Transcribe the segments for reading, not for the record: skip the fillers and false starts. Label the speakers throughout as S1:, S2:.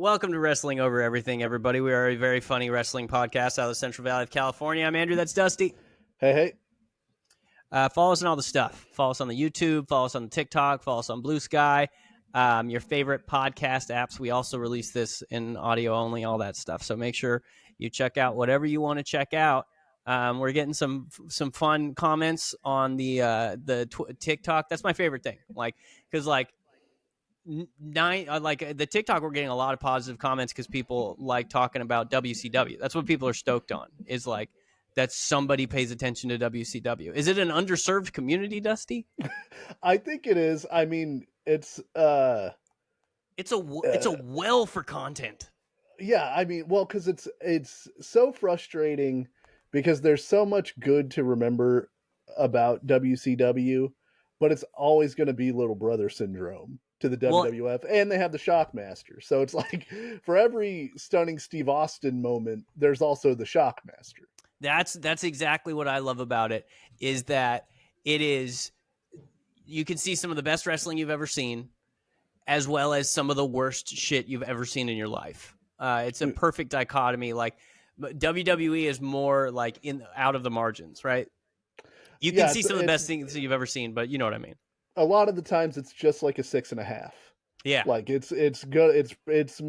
S1: Welcome to Wrestling Over Everything, everybody. We are a very funny wrestling podcast out of the Central Valley of California. I'm Andrew. That's Dusty.
S2: Hey.
S1: Follow us on all the stuff. Follow us on the YouTube. Follow us on the TikTok. Follow us on Blue Sky. Your favorite podcast apps. We also release this in audio only, all that stuff. So make sure you check out whatever you want to check out. We're getting some fun comments on the TikTok. That's my favorite thing. Because the TikTok, we're getting a lot of positive comments because people like talking about WCW. That's what people are stoked on, is like that somebody pays attention to WCW. Is it an underserved community, Dusty?
S2: I think it is. I mean, it's
S1: a well for content.
S2: Yeah, I mean, well, because it's so frustrating because there's so much good to remember about WCW, but it's always going to be little brother syndrome to the WWF, and they have the Shockmaster. So it's like for every stunning Steve Austin moment, there's also the Shockmaster.
S1: That's exactly what I love about it, is that you can see some of the best wrestling you've ever seen, as well as some of the worst shit you've ever seen in your life. It's a perfect dichotomy. Like WWE is more like out of the margins, right? You can see some of the best things that you've ever seen, but you know what I mean.
S2: A lot of the times it's just like a 6.5.
S1: Yeah.
S2: Like it's good. It's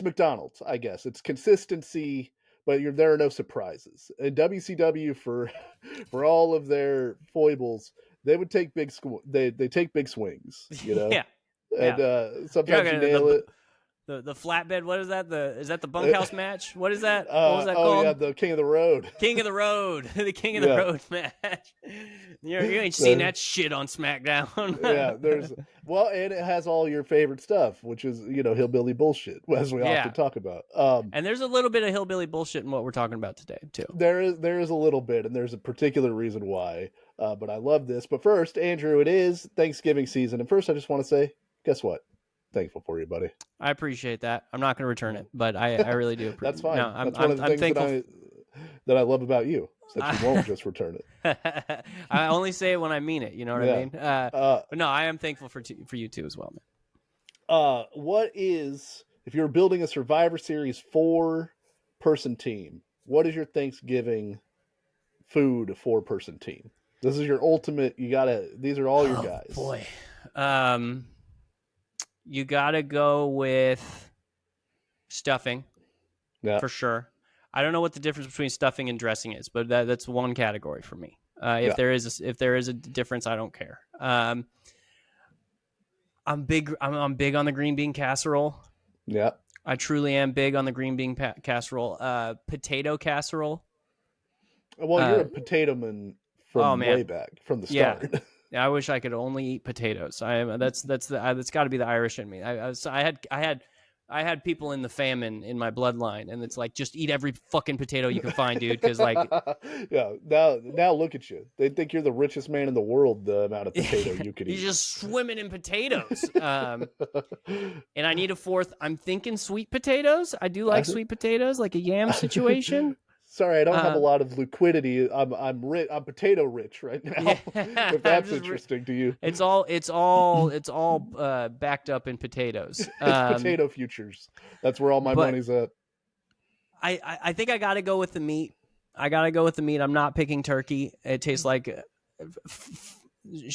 S2: McDonald's, I guess. It's consistency, but there are no surprises. And WCW, for all of their foibles, they would take they take big swings, you know?
S1: Yeah.
S2: And sometimes you nail it.
S1: The flatbed, what is that? Is that the bunkhouse match? What is that? What was that called?
S2: Oh yeah, the King of the Road.
S1: King of the Road. The King of the Road match. You ain't seen that shit on SmackDown.
S2: Yeah, and it has all your favorite stuff, which is, hillbilly bullshit, as we often talk about.
S1: And there's a little bit of hillbilly bullshit in what we're talking about today, too.
S2: There is a little bit, and there's a particular reason why. But I love this. But first, Andrew, it is Thanksgiving season. And first, I just want to say, guess what? Thankful for you, buddy.
S1: I apprate that. I'm not going to return it, but I really do.
S2: That's fine.
S1: No,
S2: That's one of the things that I love about you, is that you won't just return it.
S1: I only say it when I mean it. You know what I mean? But no, I am thankful for you too as well,
S2: man. If you're building a Survivor Series 4-person team, what is your Thanksgiving food 4-person team? This is your ultimate. These are all your guys.
S1: Boy. You got to go with stuffing, for sure. I don't know what the difference between stuffing and dressing is, but that's one category for me. If there is a difference, I don't care. I'm big on the green bean casserole.
S2: Yeah,
S1: I truly am big on the green bean casserole. Potato casserole.
S2: Well, you're a potato man from way back, from the start.
S1: Yeah. I wish I could only eat potatoes. That's got to be the Irish in me. I had people in the famine in my bloodline, and it's like, just eat every fucking potato you can find, dude. Because like,
S2: yeah. Now look at you. They think you're the richest man in the world. The amount of potato you could eat.
S1: You're just swimming in potatoes. And I need a fourth. I'm thinking sweet potatoes. I do like sweet potatoes, like a yam situation.
S2: Sorry, I don't have a lot of liquidity. I'm potato rich right now. Yeah, if that's interesting to you,
S1: it's all backed up in potatoes.
S2: It's potato futures. That's where all my money's at.
S1: I think I got to go with the meat. I'm not picking turkey. It tastes like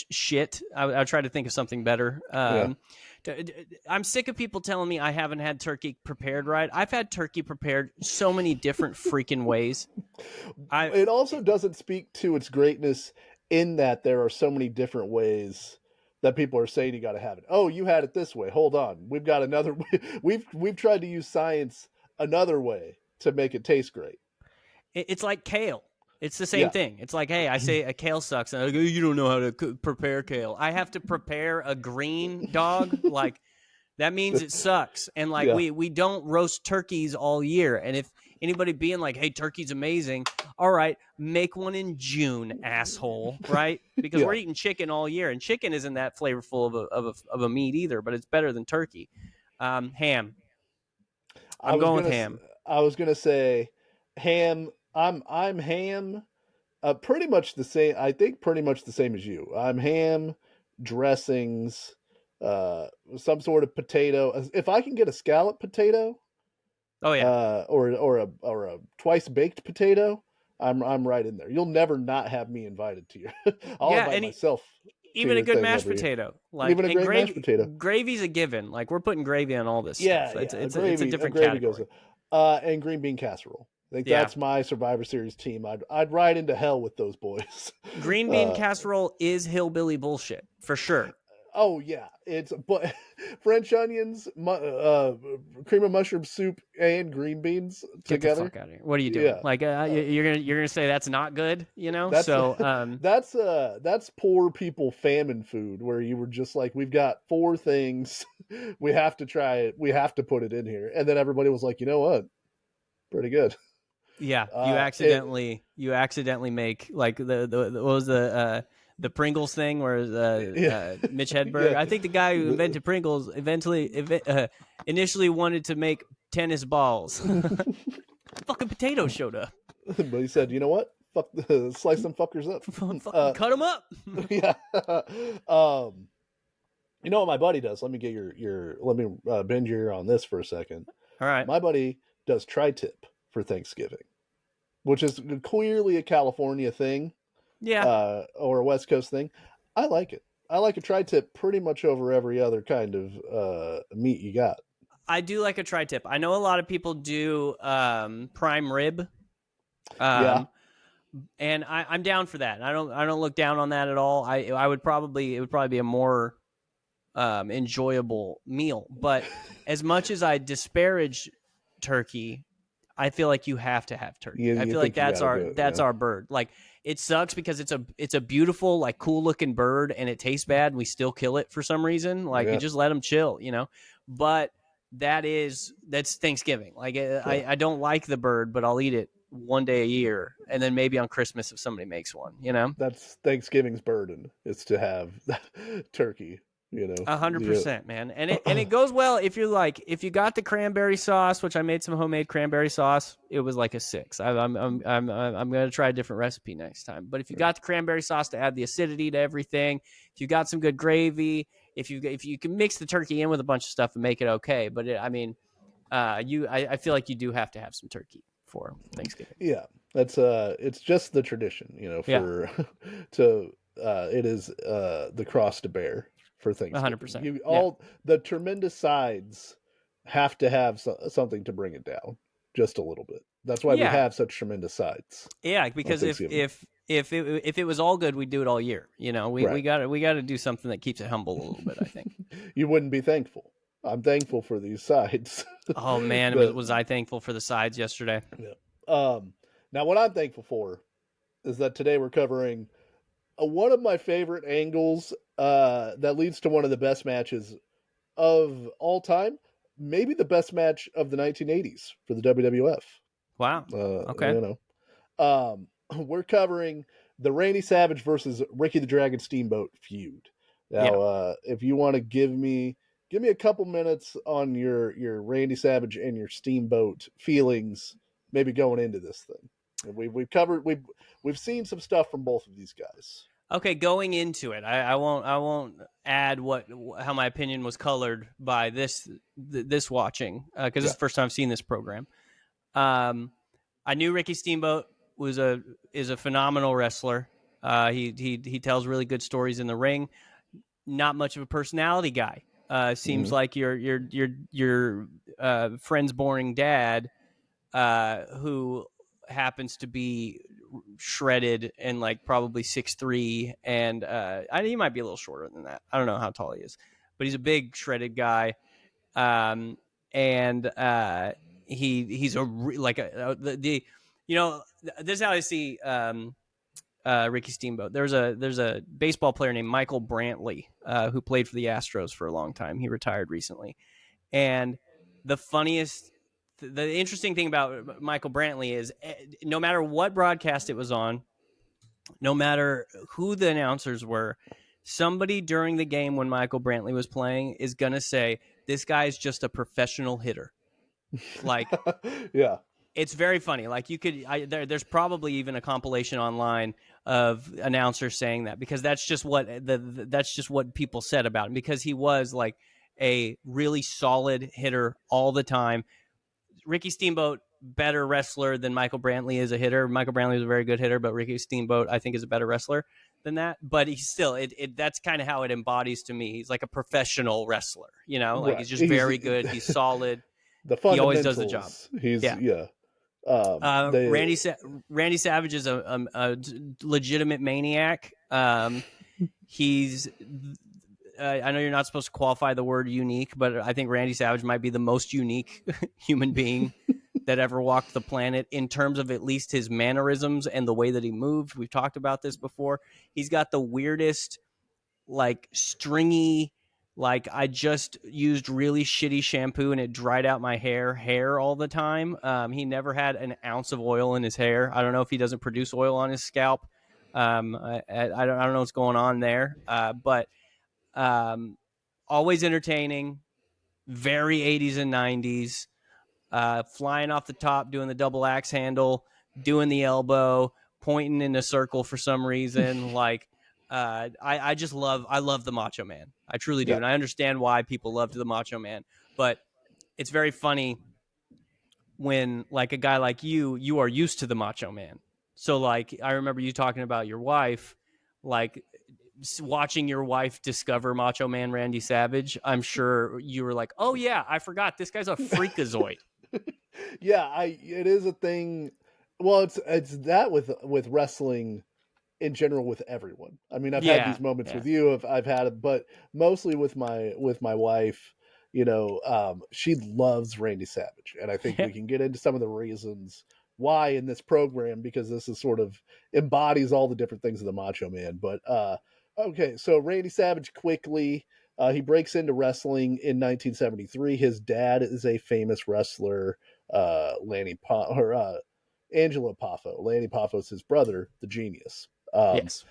S1: shit. I'll try to think of something better. I'm sick of people telling me I haven't had turkey prepared right. I've had turkey prepared so many different freaking ways.
S2: It also doesn't speak to its greatness in that there are so many different ways that people are saying you got to have it. Oh, you had it this way. Hold on. We've got another. We've tried to use science another way to make it taste great.
S1: It's like kale. It's the same thing. It's like, hey, I say a kale sucks, and I go, you don't know how to prepare kale. I have to prepare a green dog. Like, that means it sucks. And like, we don't roast turkeys all year. And if anybody being like, hey, turkey's amazing, all right, make one in June, asshole, right? Because we're eating chicken all year, and chicken isn't that flavorful of a meat either, but it's better than turkey. Ham. I'm going with ham.
S2: I was gonna say ham. I'm ham, pretty much the same. I think pretty much the same as you. I'm ham, dressings, some sort of potato. If I can get a scallop potato,
S1: Oh yeah.
S2: or a twice baked potato, I'm right in there. You'll never not have me invited to your. I'll
S1: Yeah,
S2: invite
S1: and
S2: myself to
S1: even a
S2: your
S1: good
S2: thing
S1: mashed
S2: every year.
S1: potato, like,
S2: Even a
S1: and
S2: great mashed
S1: gravy.
S2: potato.
S1: Gravy's a given. Like, we're putting gravy on all this
S2: Yeah,
S1: stuff. It's
S2: yeah,
S1: it's a, it's a
S2: a
S1: different
S2: gravy goes.
S1: category.
S2: And green bean casserole. I think
S1: Yeah,
S2: that's my Survivor Series team. I'd ride into hell with those boys.
S1: green bean
S2: Uh,
S1: casserole is hillbilly bullshit for sure.
S2: oh yeah, it's but French onions, cream of mushroom soup, and green beans
S1: Get the
S2: together.
S1: fuck out of here. What are you doing?
S2: Yeah,
S1: Like,
S2: uh,
S1: you're gonna say that's not good, you know?
S2: that's
S1: So,
S2: that's poor people famine food where you were just like, we've got four things, we have to try it, we have to put it in here, and then everybody was like, you know what, pretty good.
S1: yeah,
S2: It
S1: you accidentally make like what was the Pringles thing where
S2: yeah
S1: Mitch Hedberg.
S2: yeah
S1: I think the guy who invented Pringles initially wanted to make tennis balls. Fucking potatoes showed up.
S2: but he said, you know what, fuck, slice them fuckers up.
S1: Fucking cut them up.
S2: Yeah. um you know what my buddy does? Let me get your let me bend your ear on this for a second.
S1: All right.
S2: My buddy does tri-tip for Thanksgiving, which is clearly a California thing,
S1: Yeah,
S2: or a West Coast thing. I like it. I like a tri-tip pretty much over every other kind of meat you got.
S1: I do like a tri-tip. I know a lot of people do prime rib.
S2: Yeah,
S1: Um, and I'm down for that. I don't look down on that at all. I would probably it would probably be a more enjoyable meal. But as much as I disparage turkey, I feel like you have to have turkey. I
S2: you
S1: feel like
S2: think you got to do it?
S1: that's
S2: Yeah,
S1: our bird. Like, it sucks because it's a beautiful, like, cool looking bird, and it tastes bad and we still kill it for some reason. Like, you
S2: yeah,
S1: just let them chill, you know. But that's Thanksgiving. Like,
S2: yeah.
S1: I don't like the bird, but I'll eat it one day a year, and then maybe on Christmas if somebody makes one, you know.
S2: That's Thanksgiving's burden, is to have turkey. You know,
S1: 100%, man, and it goes well if you're like, if you got the cranberry sauce, which I made some homemade cranberry sauce. It was like a 6. I'm gonna try a different recipe next time. But if you got the cranberry sauce to add the acidity to everything, if you got some good gravy, if you can mix the turkey in with a bunch of stuff and make it okay. But I feel like you do have to have some turkey for Thanksgiving.
S2: yeah, that's it's just the tradition, you know,
S1: Yeah,
S2: for to it is the cross to bear for Thanksgiving.
S1: 100%.
S2: You
S1: Yeah,
S2: all the tremendous sides have to have something to bring it down just a little bit. That's why we
S1: yeah.
S2: have such tremendous sides
S1: Yeah,
S2: on
S1: because
S2: Thanksgiving.
S1: if it was all good, we'd do it all year. You know,
S2: Right.
S1: we got to do something that keeps it humble a little bit, I think.
S2: You wouldn't be thankful. I'm thankful for these sides.
S1: Oh man,
S2: the
S1: was I thankful for the sides yesterday?
S2: Yeah. Now what I'm thankful for is that today we're covering one of my favorite angles that leads to one of the best matches of all time, maybe the best match of the 1980s for the WWF.
S1: Wow. Okay.
S2: You know, we're covering the Randy Savage versus Ricky the Dragon Steamboat feud.
S1: Yeah.
S2: Now, if you want to give me a couple minutes on your Randy Savage and your Steamboat feelings, maybe going into this thing. We've covered we've seen some stuff from both of these guys.
S1: Okay, going into it, I won't add how my opinion was colored by this watching, because this
S2: Yeah.
S1: is the first time I've seen this program. I knew Ricky Steamboat is a phenomenal wrestler. He tells really good stories in the ring. Not much of a personality guy. Seems
S2: Mhm.
S1: like your friend's boring dad, who happens to be shredded and like probably 6'3", and he might be a little shorter than that. I don't know how tall he is, but he's a big shredded guy. Um, and he's the you know, this is how I see Ricky Steamboat. There's a baseball player named Michael Brantley, who played for the Astros for a long time. He retired recently, and the interesting thing about Michael Brantley is, no matter what broadcast it was on, no matter who the announcers were, somebody during the game when Michael Brantley was playing is going to say, this guy's just a professional hitter. Like,
S2: Yeah.
S1: It's very funny. Like you could, there's probably even a compilation online of announcers saying that, because that's just what that's just what people said about him, because he was like a really solid hitter all the time. Ricky Steamboat, better wrestler than Michael Brantley is a hitter. Michael Brantley is a very good hitter, but Ricky Steamboat, I think, is a better wrestler than that. But he's still, that's kind of how it embodies to me. He's like a professional wrestler, like
S2: Right.
S1: he's just very good. He's solid.
S2: The
S1: He always does the job.
S2: fundamentals. He's
S1: Yeah.
S2: yeah. They
S1: Randy Savage is a legitimate maniac. He's I know you're not supposed to qualify the word unique, but I think Randy Savage might be the most unique human being that ever walked the planet in terms of at least his mannerisms and the way that he moved. We've talked about this before. He's got the weirdest, like stringy, like I just used really shitty shampoo and it dried out my hair all the time. He never had an ounce of oil in his hair. I don't know if he doesn't produce oil on his scalp. I don't know what's going on there. But always entertaining, very 80s and 90s, flying off the top, doing the double axe handle, doing the elbow, pointing in a circle for some reason. Like, I love the Macho Man. I truly do.
S2: yeah.
S1: And I understand why people loved the Macho Man, but it's very funny when like a guy like you are used to the Macho Man. So like, I remember you talking about your wife, like watching your wife discover Macho Man Randy Savage. I'm sure you were like, oh yeah, I forgot this guy's a freakazoid.
S2: Yeah, it is a thing. Well, it's that with wrestling in general with everyone. I mean, I've had
S1: Yeah,
S2: these moments
S1: yeah.
S2: with you. I've had it, but mostly with my wife. She loves Randy Savage, and I think we can get into some of the reasons why in this program, because this is sort of embodies all the different things of the Macho Man. But okay, so Randy Savage quickly. He breaks into wrestling in 1973. His dad is a famous wrestler, Angelo Poffo. Lanny Poffo's his brother, the Genius. Um,
S1: Yes.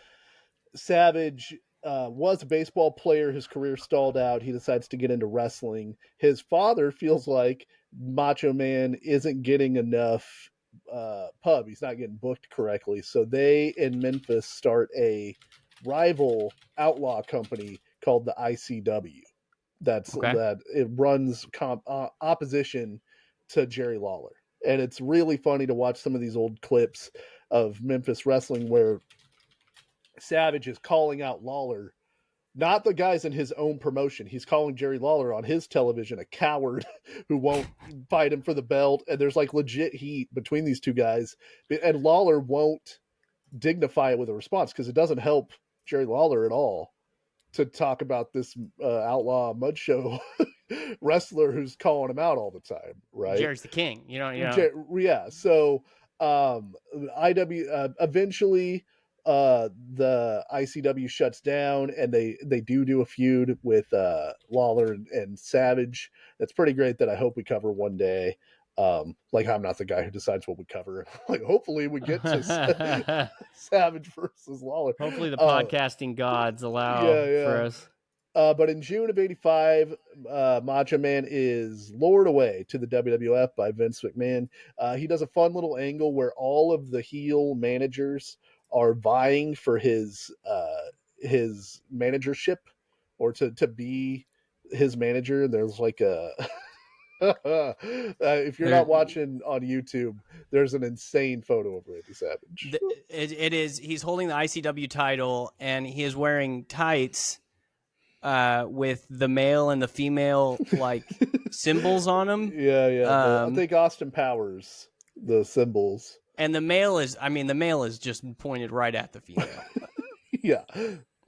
S2: Savage was a baseball player. His career stalled out. He decides to get into wrestling. His father feels like Macho Man isn't getting enough pub. He's not getting booked correctly. So they in Memphis start a rival outlaw company called the ICW.
S1: Okay.
S2: That it runs opposition to Jerry Lawler. And it's really funny to watch some of these old clips of Memphis wrestling where Savage is calling out Lawler, not the guys in his own promotion. He's calling Jerry Lawler on his television a coward who won't fight him for the belt. And there's like legit heat between these two guys. And Lawler won't dignify it with a response because it doesn't help Jerry Lawler at all to talk about this outlaw mud show wrestler who's calling him out all the time, right?
S1: Jerry's the king.
S2: Yeah. So eventually the ICW shuts down, and they do a feud with Lawler and Savage. That's pretty great. That I hope we cover one day. Like I'm not the guy who decides what we cover. Like hopefully we get to Savage versus Lawler.
S1: Hopefully the podcasting gods allow for
S2: Yeah.
S1: us.
S2: But in June of '85, Macho Man is lured away to the WWF by Vince McMahon. He does a fun little angle where all of the heel managers are vying for his managership, or to be his manager. There's like a if you're
S1: There,
S2: not watching on YouTube, there's an insane photo of Randy Savage.
S1: it is. He's holding the ICW title, and he is wearing tights with the male and the female like symbols on them.
S2: Yeah. I think Austin Powers the symbols.
S1: And the male is just pointed right at the female.
S2: Yeah,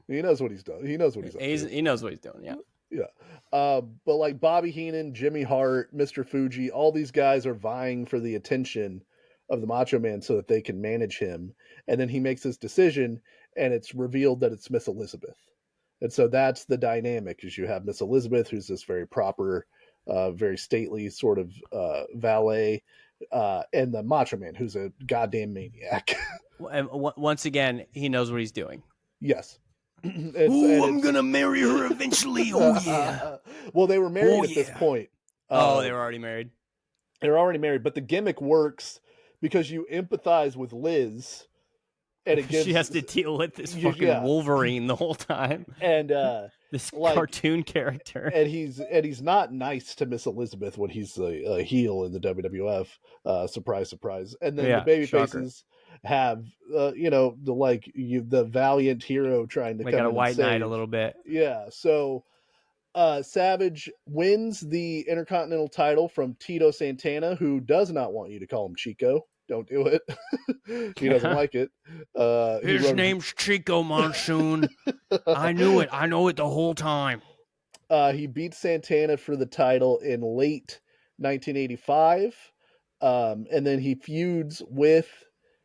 S2: he knows what he's done. He knows what he's up to.
S1: He knows what he's doing. Yeah.
S2: Yeah. But like Bobby Heenan, Jimmy Hart, Mr. Fuji, all these guys are vying for the attention of the Macho Man so that they can manage him. And then he makes this decision, and it's revealed that it's Miss Elizabeth. And so that's the dynamic, is you have Miss Elizabeth, who's this very proper, very stately sort of valet, and the Macho Man, who's a goddamn maniac.
S1: And once again, he knows what he's doing.
S2: Yes.
S1: I'm gonna marry her eventually. Oh yeah.
S2: Well, they were married at this point.
S1: They were already married.
S2: They're already married, but the gimmick works because you empathize with Liz, and it gives
S1: She has to deal with this fucking
S2: yeah,
S1: Wolverine the whole time.
S2: and
S1: This
S2: like,
S1: cartoon character.
S2: and he's not nice to Miss Elizabeth when he's a heel in the WWF. Surprise, surprise. And then the
S1: Yeah,
S2: baby
S1: shocker.
S2: faces have the valiant hero trying to
S1: They
S2: come
S1: got a
S2: in and
S1: white knight a
S2: save.
S1: little bit.
S2: Yeah, so Savage wins the Intercontinental title from Tito Santana, who does not want you to call him Chico. Don't do it. He doesn't like it. He
S1: His
S2: wrote
S1: name's Chico Monsoon. I knew it. I know it the whole time.
S2: He beat Santana for the title in late 1985, and then he feuds with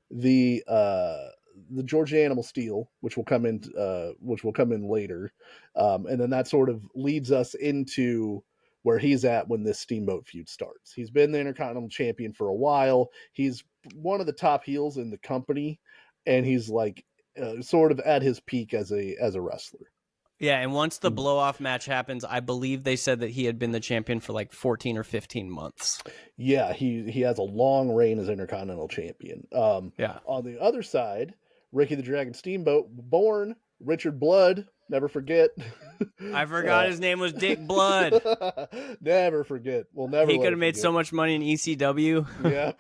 S2: the uh, the Georgia Animal Steel, which will come in later, and then that sort of leads us into where he's at when this Steamboat feud starts. He's been the Intercontinental Champion for a while. He's one of the top heels in the company, and he's like sort of at his peak as a wrestler.
S1: Yeah, and once the blow off match happens, I believe they said that he had been the champion for like 14 or 15 months.
S2: Yeah, he has a long reign as Intercontinental Champion.
S1: Yeah.
S2: On the other side, Ricky the Dragon Steamboat, born Richard Blood, never forget.
S1: I forgot his name was Dick Blood.
S2: Never forget. We'll never.
S1: He could have made so much money in ECW.
S2: Yeah.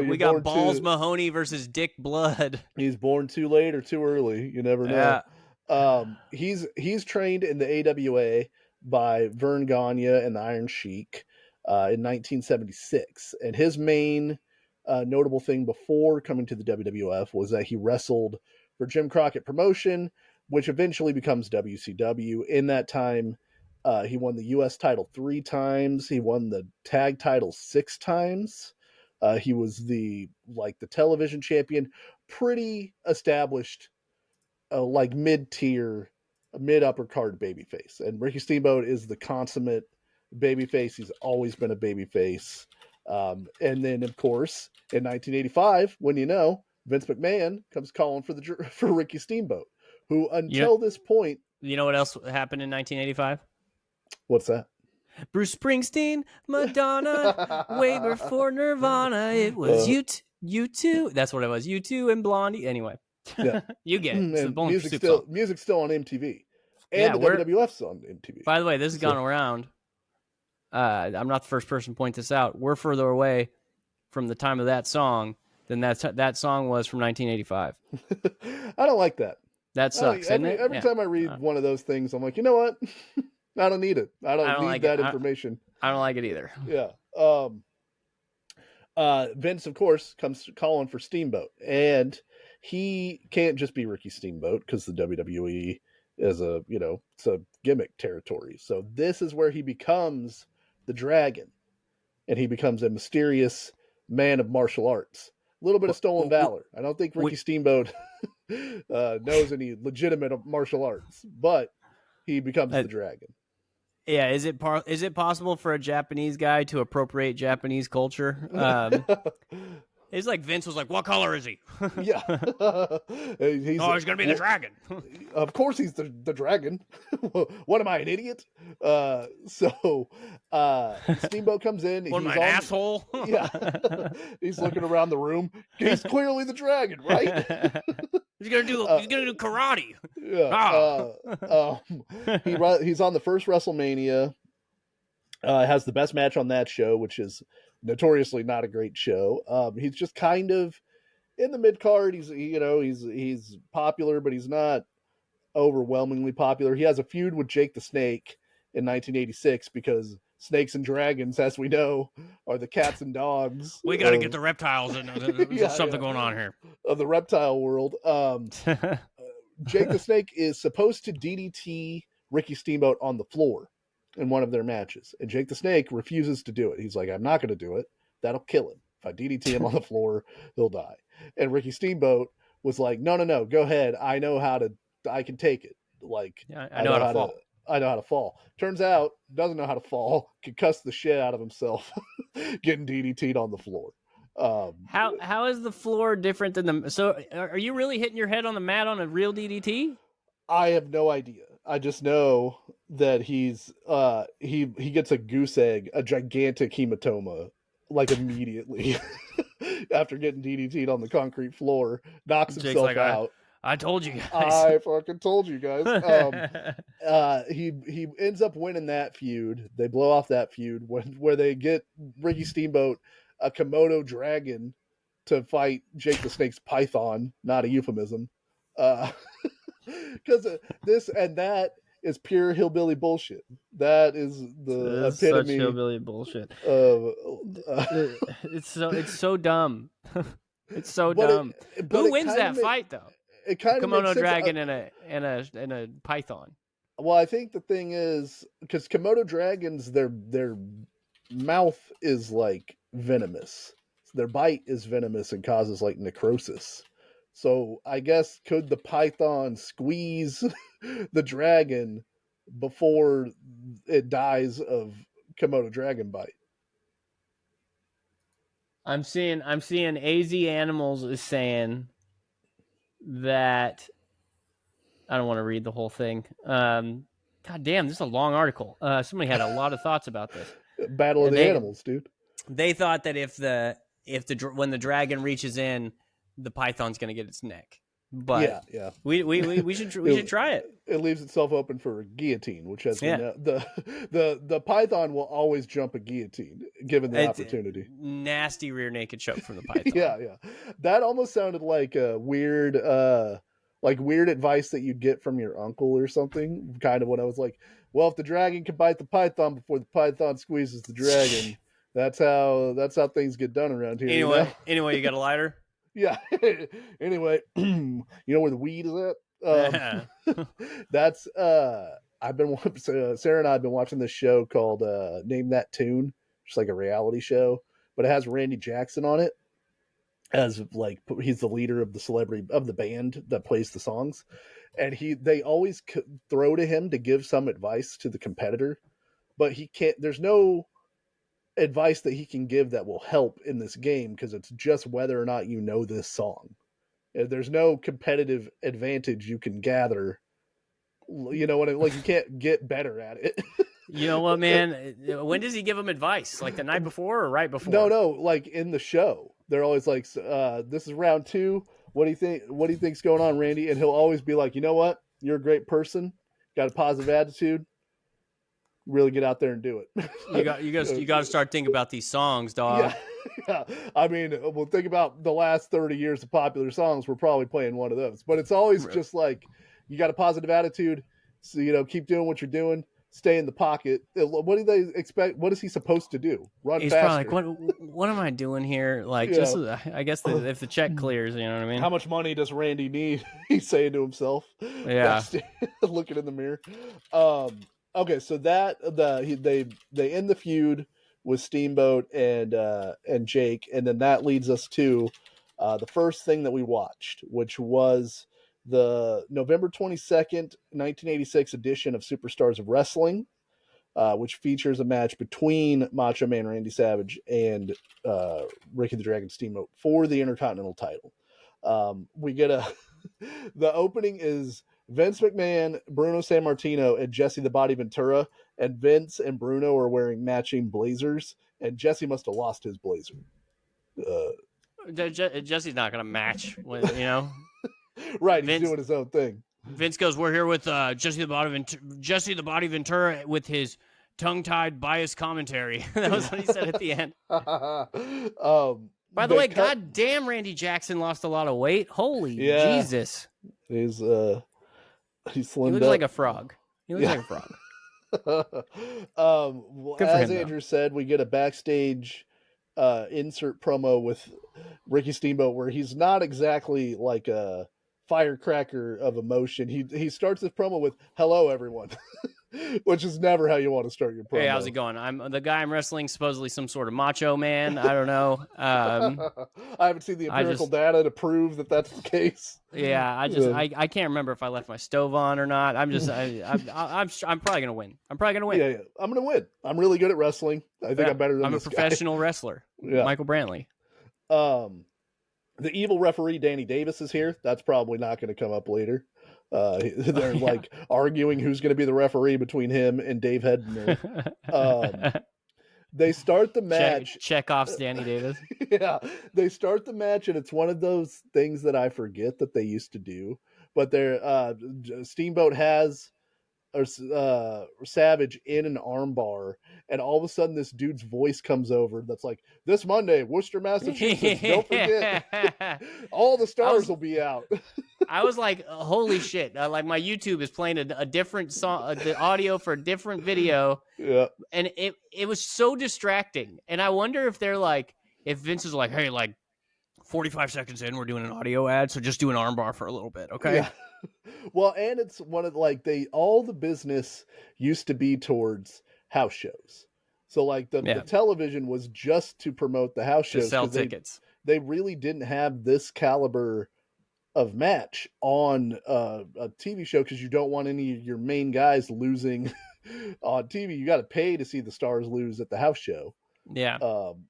S1: We got Balls Mahoney versus Dick Blood.
S2: He's born too late or too early. You never know.
S1: Yeah.
S2: He's trained in the AWA by Vern Gagne and the Iron Sheik in 1976, and his main notable thing before coming to the WWF was that he wrestled for Jim Crockett Promotion, which eventually becomes WCW. In that time, he won the U.S. title 3 times. He won the tag title 6 times. He was the television champion, pretty established, mid-tier, mid-upper card babyface. And Ricky Steamboat is the consummate babyface. He's always been a babyface. And then, of course, in 1985, Vince McMahon comes calling for Ricky Steamboat, who until this point...
S1: You know what else happened in 1985?
S2: What's that?
S1: Bruce Springsteen, Madonna, way before Nirvana. It was U2. That's what it was. U2 and Blondie. Anyway.
S2: Yeah.
S1: You get it. It's
S2: the music's still on MTV. And the WWF's on MTV.
S1: By the way, this has gone around. I'm not the first person to point this out. We're further away from the time of that song than that song was from 1985.
S2: I don't like that.
S1: That sucks, isn't it?
S2: Every time I read one of those things, I'm like, you know what? I don't need it. I don't need
S1: like
S2: that information.
S1: I don't like it either.
S2: Yeah. Vince, of course, comes calling for Steamboat, and he can't just be Ricky Steamboat because the WWE is it's a gimmick territory. So this is where he becomes the Dragon, and he becomes a mysterious man of martial arts. A little bit of stolen valor. I don't think Ricky Steamboat knows any legitimate martial arts, but he becomes the Dragon.
S1: Yeah, is it possible for a Japanese guy to appropriate Japanese culture? It's like Vince was like, "What color is he?"
S2: Yeah, he's
S1: gonna be the Dragon.
S2: Of course, he's the Dragon. What am I, an idiot? So Steamboat comes in.
S1: What am I, an asshole?
S2: Yeah, he's looking around the room. He's clearly the Dragon, right?
S1: He's gonna do karate.
S2: Yeah. He's on the first WrestleMania. Has the best match on that show, which is notoriously not a great show. He's just kind of in the mid card. He's popular, but he's not overwhelmingly popular. He has a feud with Jake the Snake in 1986 because snakes and dragons, as we know, are the cats and dogs.
S1: We got to get the reptiles in. There's something going on here
S2: of the reptile world. Jake the Snake is supposed to DDT Ricky Steamboat on the floor in one of their matches, and Jake the Snake refuses to do it. He's like, I'm not going to do it. That'll kill him. If I DDT him on the floor, he'll die. And Ricky Steamboat was like, no, go ahead. I can take it.
S1: I know how to fall.
S2: I know how to fall. Turns out, doesn't know how to fall, can cuss the shit out of himself getting DDT'd on the floor.
S1: How is the floor different than the... So are you really hitting your head on the mat on a real DDT?
S2: I have no idea. I just know that he gets a goose egg, a gigantic hematoma, like immediately after getting DDT'd on the concrete floor, knocks
S1: Jake's
S2: himself
S1: like,
S2: out.
S1: I told you guys.
S2: I fucking told you guys. He ends up winning that feud. They blow off that feud where they get Ricky Steamboat a Komodo dragon to fight Jake the Snake's python, not a euphemism. Because this and that is pure hillbilly bullshit. That is the
S1: This is such
S2: epitome
S1: hillbilly bullshit.
S2: of.
S1: It's so dumb. It's so
S2: But
S1: dumb. Who
S2: it
S1: wins that fight though?
S2: It kind of makes
S1: Komodo
S2: sense.
S1: dragon and a python.
S2: Well, I think the thing is because Komodo dragons, their mouth is like venomous. Their bite is venomous and causes like necrosis. So I guess could the python squeeze the dragon before it dies of Komodo dragon bite?
S1: I'm seeing AZ Animals is saying that I don't want to read the whole thing. God damn, this is a long article. Somebody had a lot of thoughts about this.
S2: Battle of the animals, dude.
S1: They thought that when the dragon reaches in, the python's going to get its neck. But
S2: yeah.
S1: We should try it.
S2: It leaves itself open for a guillotine, which has been the python will always jump a guillotine given the opportunity.
S1: Nasty rear naked choke from the python.
S2: Yeah. That almost sounded like a weird advice that you'd get from your uncle or something. Kind of when I was like, well, if the dragon can bite the python before the python squeezes the dragon, that's how things get done around here.
S1: Anyway, you got a lighter?
S2: Yeah. Anyway, you know where the weed is at? That's I've been Sarah and I have been watching this show called Name That Tune, just like a reality show, but it has Randy Jackson on it as like he's the leader of the celebrity of the band that plays the songs, and they always throw to him to give some advice to the competitor, but he can't. There's no advice that he can give that will help in this game because it's just whether or not you know this song. There's no competitive advantage you can gather. You know what? Like you can't get better at it.
S1: You know what, man? When does he give him advice? Like the night before or right before?
S2: No. Like in the show, they're always like, "This is round 2. What do you think? What do you think's going on, Randy?" And he'll always be like, "You know what? You're a great person. Got a positive attitude. Really get out there and do it."
S1: You got to start thinking about these songs, dog.
S2: Yeah. I mean, well, think about the last 30 years of popular songs. We're probably playing one of those, but it's always just like you got a positive attitude, so keep doing what you're doing. Stay in the pocket. What do they expect? What is he supposed to do? Run
S1: He's
S2: faster.
S1: probably like, what am I doing here? Like, just I guess if the check clears, you know what I mean?
S2: How much money does Randy need? He's saying to himself.
S1: Yeah.
S2: Looking in the mirror. Okay, so they end the feud with Steamboat and Jake, and then that leads us to the first thing that we watched, which was the November 22nd, 1986 edition of Superstars of Wrestling, which features a match between Macho Man Randy Savage and Ricky the Dragon Steamboat for the Intercontinental title. We get the opening is Vince McMahon, Bruno Sammartino, and Jesse the Body Ventura, and Vince and Bruno are wearing matching blazers, and Jesse must have lost his blazer.
S1: Jesse's not going to match,
S2: Right,
S1: Vince,
S2: he's doing his own thing.
S1: Vince goes, "We're here with Jesse the Body Ventura with his tongue-tied biased commentary." That was what he said at the end. By the way, God damn, Randy Jackson lost a lot of weight. Holy Jesus.
S2: He's slimmed
S1: He looks like a frog.
S2: Well, as Andrew said, we get a backstage insert promo with Ricky Steamboat where he's not exactly like a firecracker of emotion. He starts this promo with "Hello, everyone," which is never how you want to start your promo.
S1: Hey, how's it going? I'm the guy I'm wrestling, supposedly some sort of macho man. I don't know.
S2: I haven't seen the empirical data to prove that that's the case.
S1: Yeah, I can't remember if I left my stove on or not. I'm probably gonna win.
S2: Yeah, I'm gonna win. I'm really good at wrestling. I think I'm better than this
S1: I'm a professional wrestler.
S2: Yeah.
S1: Michael Brantley.
S2: The evil referee Danny Davis is here. That's probably not going to come up later. They're
S1: yeah.
S2: like arguing who's going to be the referee between him and Dave Hebner. Um, they start the match.
S1: Check off Danny Davis.
S2: Yeah, they start the match, and it's one of those things that I forget that they used to do. But they're Steamboat has Savage in an armbar, and all of a sudden this dude's voice comes over that's like, "This Monday, Worcester, Massachusetts. Don't forget, all the stars will be out."
S1: I was like, holy shit! Like my YouTube is playing a different song, the audio for a different video,
S2: Yeah,
S1: and it was so distracting. And I wonder if they're like, if Vince is like, hey, like 45 seconds in, we're doing an audio ad, so just do an armbar for a little bit, okay?
S2: yeah. Well, and it's one of like all the business used to be towards house shows. So like the television was just to promote the house shows,
S1: to sell tickets.
S2: They really didn't have this caliber of match on a TV show because you don't want any of your main guys losing on TV. You got to pay to see the stars lose at the house show.
S1: Yeah.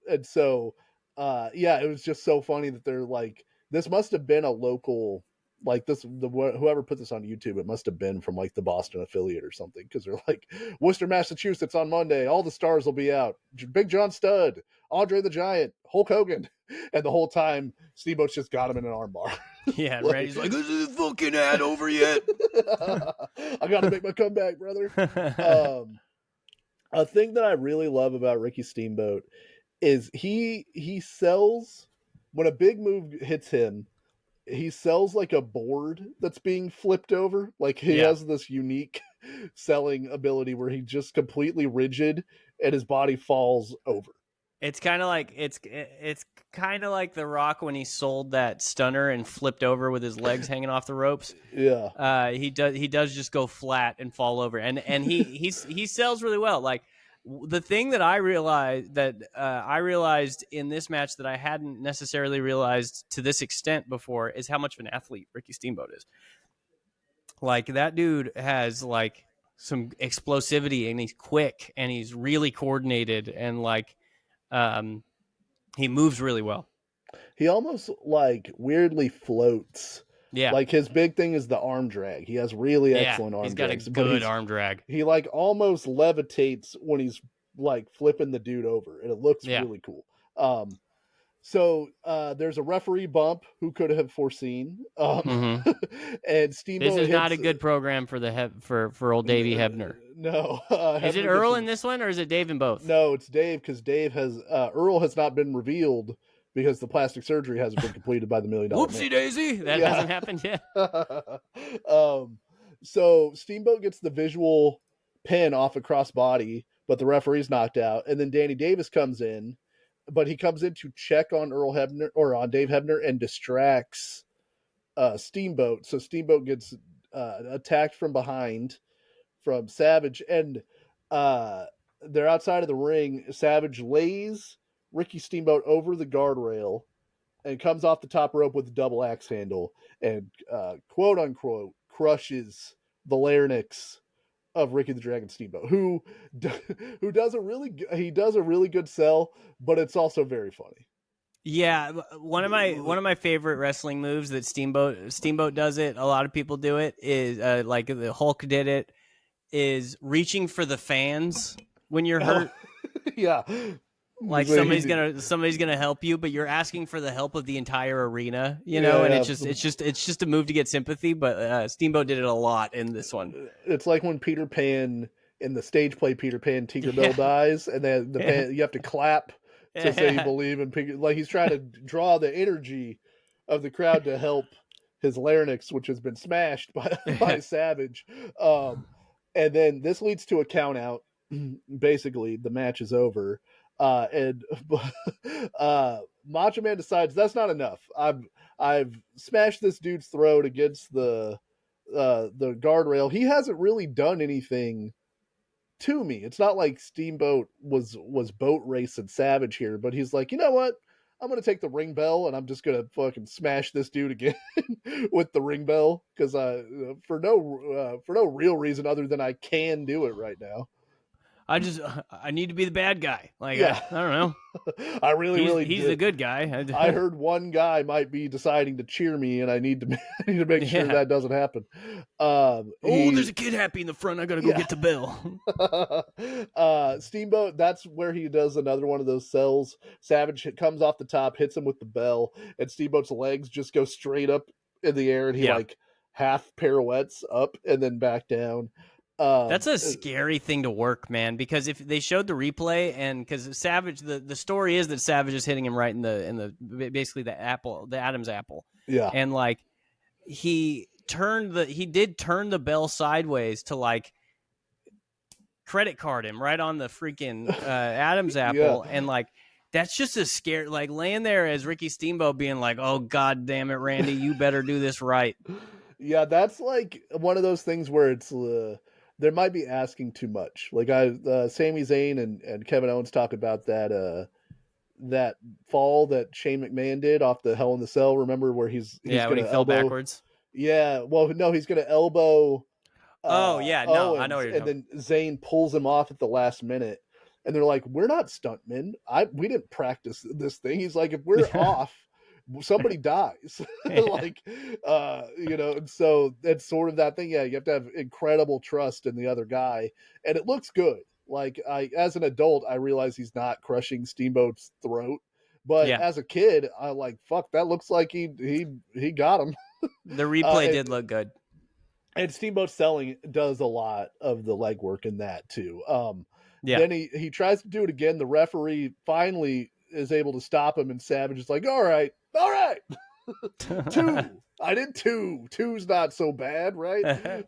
S2: And so, yeah, it was just so funny that they're like, this must have been a local, like whoever put this on YouTube, it must have been from like the Boston affiliate or something. Because they're like, Worcester, Massachusetts on Monday, all the stars will be out. Big John Studd, Andre the Giant, Hulk Hogan. And the whole time, Steamboat's just got him in an armbar.
S1: Yeah, and Randy's like, is the fucking ad over yet?
S2: I got to make my comeback, brother. A thing that I really love about Ricky Steamboat is he sells, when a big move hits him, he sells like a board that's being flipped over. Like he has this unique selling ability where he's just completely rigid and his body falls over.
S1: It's kind of like it's kind of like The Rock when he sold that stunner and flipped over with his legs hanging off the ropes.
S2: Yeah,
S1: he does just go flat and fall over, and he sells really well. Like the thing that I realized in this match that I hadn't necessarily realized to this extent before is how much of an athlete Ricky Steamboat is. Like that dude has like some explosivity, and he's quick, and he's really coordinated, and like. He moves really well.
S2: He almost like weirdly floats.
S1: Yeah.
S2: Like his big thing is the arm drag. He has really excellent arm
S1: he's got
S2: drags,
S1: a good arm drag.
S2: He like almost levitates when he's like flipping the dude over, and it looks really cool. So there's a referee bump. Who could have foreseen? And Steamboat.
S1: This is not a good program for for old Davey Hebner.
S2: No.
S1: Is it Earl in this one, or is it Dave in both?
S2: No, it's Dave, because Dave has Earl has not been revealed because the plastic surgery hasn't been completed by the $1 Million
S1: Whoopsie
S2: Man.
S1: daisy, that hasn't happened yet.
S2: So Steamboat gets the visual pin off a crossbody, but the referee's knocked out, and then Danny Davis comes in. But he comes in to check on Earl Hebner or on Dave Hebner and distracts Steamboat. So Steamboat gets attacked from behind from Savage, and they're outside of the ring. Savage lays Ricky Steamboat over the guardrail and comes off the top rope with a double axe handle and quote unquote crushes the larynx of Ricky the Dragon Steamboat, who does a really good sell, but it's also very funny.
S1: Yeah, one of my favorite wrestling moves that Steamboat does it. A lot of people do it. Is like the Hulk did it. Is reaching for the fans when you're hurt.
S2: Yeah,
S1: like somebody's gonna help you, but you're asking for the help of the entire arena, you know, and it's just a move to get sympathy. But Steamboat did it a lot in this one.
S2: It's like when Peter Pan in the stage play Peter Pan Tinkerbell dies, and then you have to clap to say you believe in Peter. Like he's trying to draw the energy of the crowd to help his larynx, which has been smashed by Savage. And then this leads to a count out. Basically, the match is over. And Macho Man decides that's not enough. I've smashed this dude's throat against the guardrail. He hasn't really done anything to me. It's not like Steamboat was boat racing Savage here, but he's like, you know what? I'm gonna take the ring bell and I'm just gonna fucking smash this dude again with the ring bell because for no real reason other than I can do it right now.
S1: I need to be the bad guy. Like,
S2: Yeah.
S1: I don't know.
S2: I really
S1: He's
S2: did.
S1: the good guy.
S2: I heard one guy might be deciding to cheer me, and I need to I need to make sure
S1: Yeah.
S2: that doesn't happen.
S1: There's a kid happy in the front. I gotta go get the bell.
S2: Steamboat, that's where he does another one of those cells. Savage comes off the top, hits him with the bell, and Steamboat's legs just go straight up in the air, and he like half pirouettes up and then back down.
S1: That's a scary thing to work, man, because if they showed the replay, and because Savage, the story is that Savage is hitting him right in the basically the Adam's apple.
S2: Yeah.
S1: And like he did turn the bell sideways to like credit card him right on the freaking Adam's apple.
S2: Yeah.
S1: And like that's just a scare, like laying there as Ricky Steamboat being like, oh god damn it, Randy, you better do this right.
S2: Yeah, that's like one of those things where it's there might be asking too much. Like Sami Zayn and Kevin Owens talk about that fall that Shane McMahon did off the Hell in the Cell. Remember where he's
S1: when he fell backwards?
S2: Yeah, well, no, he's going to elbow.
S1: Owens,
S2: I know what you're talking. And then Zayn pulls him off at the last minute, and they're like, "We're not stuntmen. We didn't practice this thing." He's like, "If we're off, somebody dies." Like, and so it's sort of that thing. Yeah, you have to have incredible trust in the other guy, and it looks good. Like, as an adult, I realize he's not crushing Steamboat's throat, but as a kid, I like, fuck, that looks like he got him.
S1: The replay did look good.
S2: And Steamboat selling does a lot of the legwork in that too. Then he tries to do it again. The referee finally is able to stop him, and Savage is like, all right. 2. I did 2. 2's not so bad, right?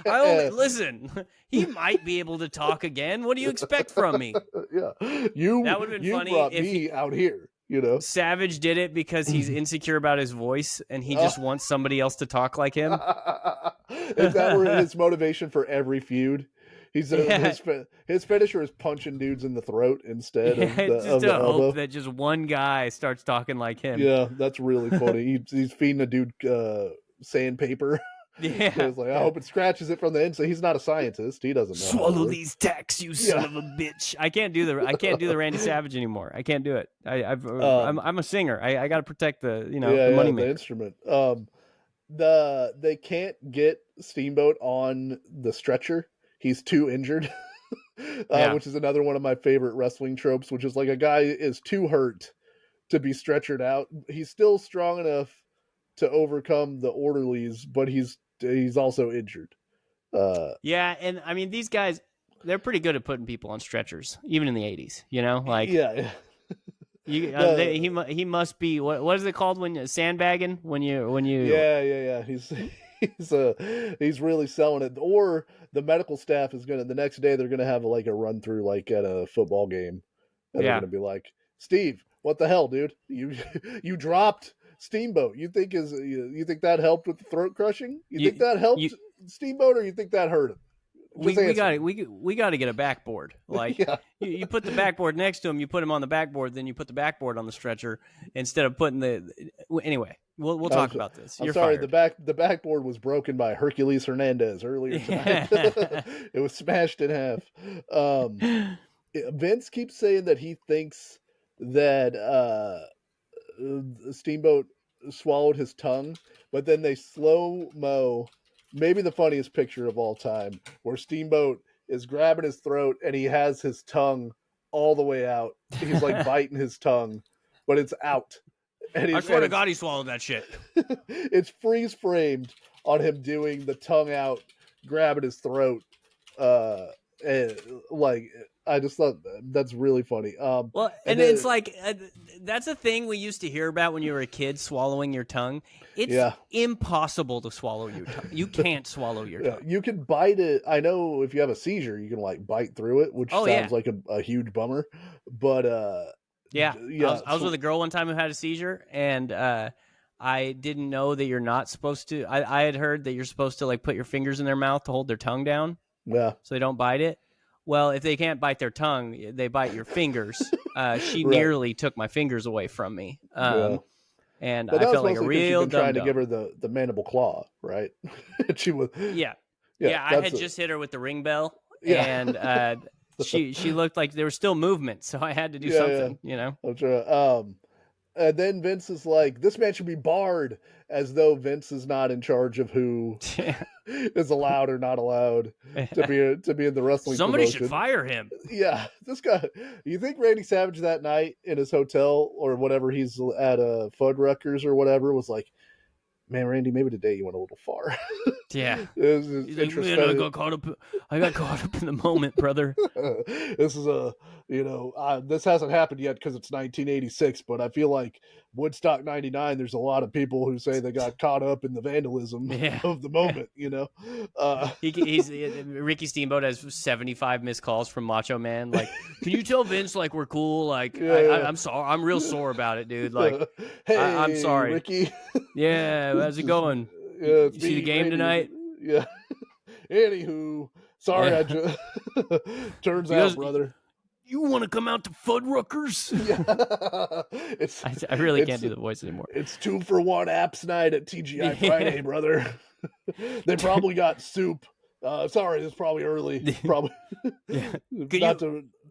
S1: Listen, he might be able to talk again. What do you expect from me?
S2: Yeah.
S1: That would have been funny
S2: brought if me out here.
S1: Savage did it because he's insecure about his voice and he just wants somebody else to talk like him.
S2: If that were his motivation for every feud, his finisher is punching dudes in the throat instead of the elbow.
S1: Hope that just one guy starts talking like him.
S2: Yeah, that's really funny. He's feeding a dude sandpaper.
S1: Yeah,
S2: so it's like, I hope it scratches it from the inside. He's not a scientist. He doesn't know.
S1: Swallow these tacks, you son of a bitch. I can't do the Randy Savage anymore. I can't do it. I'm a singer. I got to protect the money maker.
S2: The instrument. They can't get Steamboat on the stretcher. He's too injured. Which is another one of my favorite wrestling tropes, which is like a guy is too hurt to be stretchered out. He's still strong enough to overcome the orderlies, but he's also injured.
S1: And I mean, these guys, they're pretty good at putting people on stretchers, even in the 80s, like, he must be, what is it called when you sandbagging when you
S2: he's really selling it. Or the medical staff is the next day they're gonna have like a run through like at a football game, and they're gonna be like, Steve, what the hell, dude, you dropped Steamboat. You think that helped with the throat crushing? You think that helped Steamboat, or you think that hurt him?
S1: We got to get a backboard. Like you put the backboard next to him, you put him on the backboard, then you put the backboard on the stretcher instead of putting anyway. We'll talk about this.
S2: I'm sorry, the backboard was broken by Hercules Hernandez earlier tonight. It was smashed in half. Vince keeps saying that he thinks that Steamboat swallowed his tongue, but then they slow-mo maybe the funniest picture of all time, where Steamboat is grabbing his throat and he has his tongue all the way out. He's like biting his tongue, but it's out. And
S1: I swear to God, he swallowed that shit.
S2: It's freeze framed on him doing the tongue out, grabbing his throat. And like, I just thought that's really funny.
S1: It's like that's a thing we used to hear about when you were a kid, swallowing your tongue. It's impossible to swallow your tongue. You can't swallow your tongue.
S2: You can bite it. I know if you have a seizure, you can like bite through it, which sounds like a huge bummer. But
S1: I was with a girl one time who had a seizure, and I didn't know that you're not supposed to. I had heard that you're supposed to like put your fingers in their mouth to hold their tongue down.
S2: Yeah.
S1: So they don't bite it. Well, if they can't bite their tongue, they bite your fingers. She nearly took my fingers away from me. And I felt like a real dumb.
S2: Trying to give her the mandible claw, right? She was.
S1: Yeah. I had just hit her with the ring bell, and she looked like there was still movement, so I had to do
S2: Yeah,
S1: something, you know.
S2: I'm trying. And then Vince is like, "This man should be barred," as though Vince is not in charge of who is allowed or not allowed to be in the wrestling
S1: Somebody
S2: promotion.
S1: should fire him.
S2: Yeah, this guy. You think Randy Savage that night in his hotel or whatever he's at Fuddruckers or whatever was like, "Man, Randy, maybe today you went a little far."
S1: Yeah.
S2: This
S1: He's like, man, I got caught up in the moment, brother.
S2: This is this hasn't happened yet because it's 1986, but I feel like Woodstock 99, there's a lot of people who say they got caught up in the vandalism of the moment, you know.
S1: He's Ricky Steamboat has 75 missed calls from Macho Man. Like, can you tell Vince like we're cool? Like, I'm sorry, I'm real sore about it, dude. Like,
S2: hey,
S1: I'm sorry,
S2: Ricky.
S1: Yeah, how's it going? You see the game tonight?
S2: Yeah. Anywho, sorry, I just turns out, brother.
S1: You want to come out to Fuddruckers?
S2: Yeah.
S1: I really can't do the voice anymore.
S2: It's 2-for-1 apps night at TGI Friday, brother. They probably got soup. Sorry, it's probably early. Probably.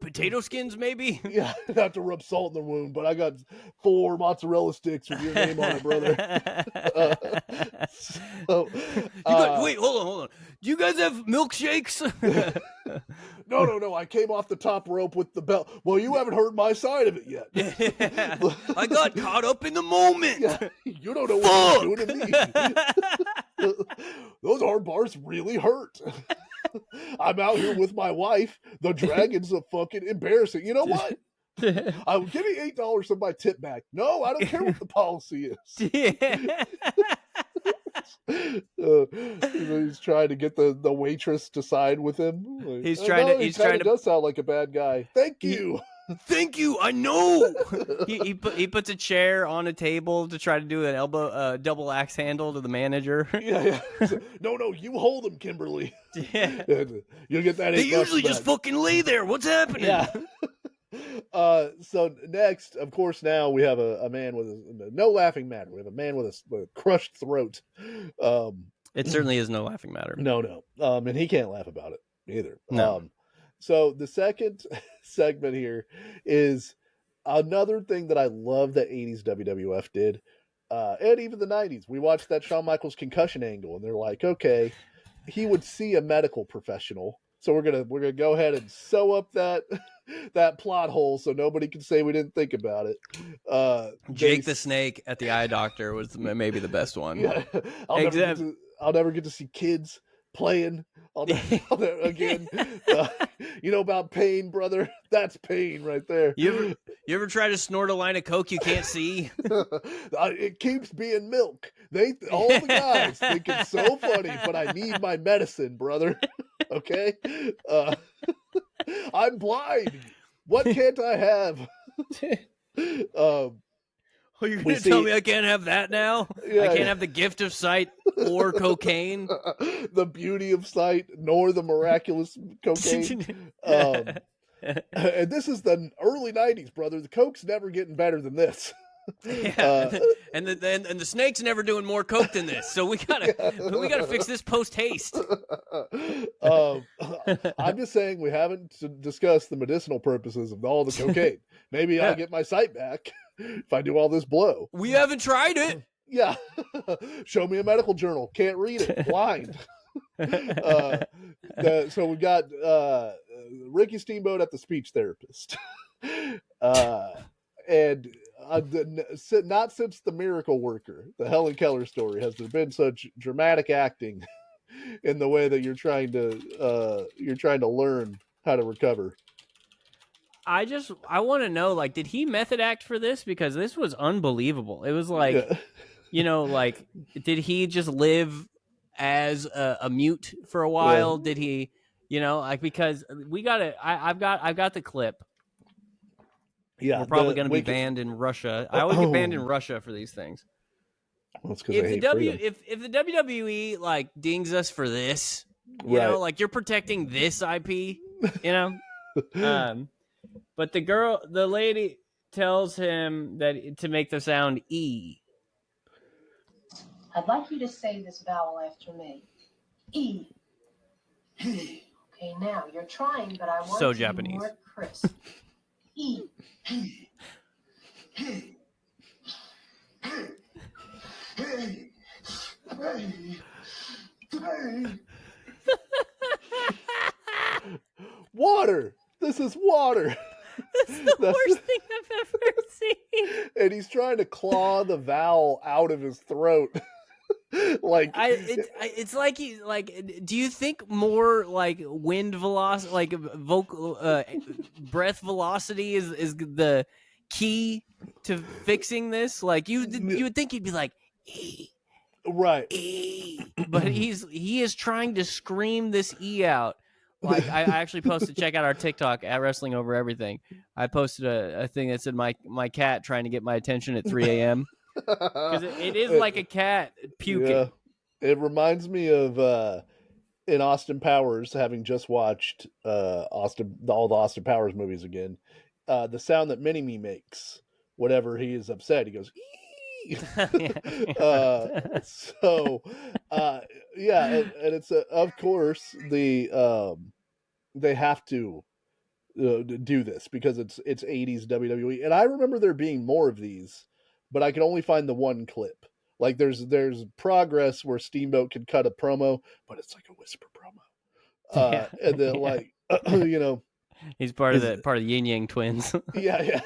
S1: Potato skins, maybe?
S2: Yeah, not to rub salt in the wound, but I got 4 mozzarella sticks with your name on it, brother.
S1: Wait, hold on. Do you guys have milkshakes?
S2: No. I came off the top rope with the belt. Well, you haven't heard my side of it yet.
S1: I got caught up in the moment.
S2: Yeah, you don't know what you're doing to me. Those hard bars really hurt. I'm out here with my wife. The dragon's a fucking embarrassing. You know what? I'll give me $8 of my tip back. No, I don't care what the policy is. He's trying to get the waitress to side with him. Like,
S1: he's trying to.
S2: Does sound like a bad guy. Thank you.
S1: Thank you. I know. he puts a chair on a table to try to do an double axe handle to the manager.
S2: Yeah. No, you hold him, Kimberly.
S1: Yeah.
S2: You'll get that.
S1: They usually just fucking lay there. What's happening?
S2: Yeah. So next, of course, now we have a man with no laughing matter. We have a man with a crushed throat.
S1: It certainly is no laughing matter.
S2: No. And he can't laugh about it either.
S1: No.
S2: So the second segment here is another thing that I love that 80s WWF did, and even the 90s. We watched that Shawn Michaels concussion angle, and they're like, okay, he would see a medical professional, so we're gonna go ahead and sew up that plot hole so nobody can say we didn't think about it.
S1: Jake the Snake at the eye doctor was maybe the best one.
S2: Yeah, I'll never get to see kids playing. Again, you know about pain, brother? That's pain right there.
S1: You ever try to snort a line of coke you can't see?
S2: It keeps being milk. All the guys think it's so funny, but I need my medicine, brother. Okay, I'm blind. What can't I have?
S1: Oh, you're going to tell me I can't have that now? Yeah, I can't have the gift of sight or cocaine?
S2: The beauty of sight nor the miraculous cocaine. And this is the early 90s, brother. The coke's never getting better than this.
S1: Yeah, and the snake's never doing more coke than this. So we gotta fix this post haste.
S2: I'm just saying we haven't discussed the medicinal purposes of all the cocaine. Maybe I'll get my sight back if I do all this blow.
S1: We haven't tried it.
S2: Yeah. Show me a medical journal. Can't read it. Blind. So we got Ricky Steamboat at the speech therapist. And not since the Miracle Worker, the Helen Keller story, has there been such dramatic acting in the way that you're trying to learn how to recover.
S1: I want to know, like, did he method act for this? Because this was unbelievable. It was like, like, did he just live as a mute for a while? Yeah. Did he, because we got it. I've got the clip.
S2: Yeah,
S1: we're probably going to be banned in Russia. I always get banned in Russia for these things.
S2: Well, if the
S1: WWE like dings us for this, you know, like you're protecting this IP, but the lady tells him that to make the sound E.
S3: I'd like you to say this vowel after me. E. Okay. Okay, now you're trying, but I want
S1: So
S3: it to
S1: Japanese.
S3: be more crisp. E.
S2: Water. This is water.
S1: That's the
S2: That's-
S1: worst thing I've ever seen.
S2: And he's trying to claw the vowel out of his throat. Like
S1: It's like he like. Do you think more like wind velocity, like vocal breath velocity, is the key to fixing this? Like you would think he'd be like,
S2: right.
S1: but he is trying to scream this E out. Like I actually posted, check out our TikTok at Wrestling Over Everything. I posted a thing that said my cat trying to get my attention at 3 a.m. because it is like a cat puking.
S2: Yeah. It reminds me of in Austin Powers, having just watched all the Austin Powers movies again. The sound that Mini-Me makes whenever he is upset, he goes. Yeah, and it's of course they have to do this because it's 80s WWE, and I remember there being more of these, but I can only find the one clip. Like there's Progress where Steamboat can cut a promo, but it's like a whisper promo, and then like you know.
S1: He's part of the Yin Yang Twins.
S2: Yeah.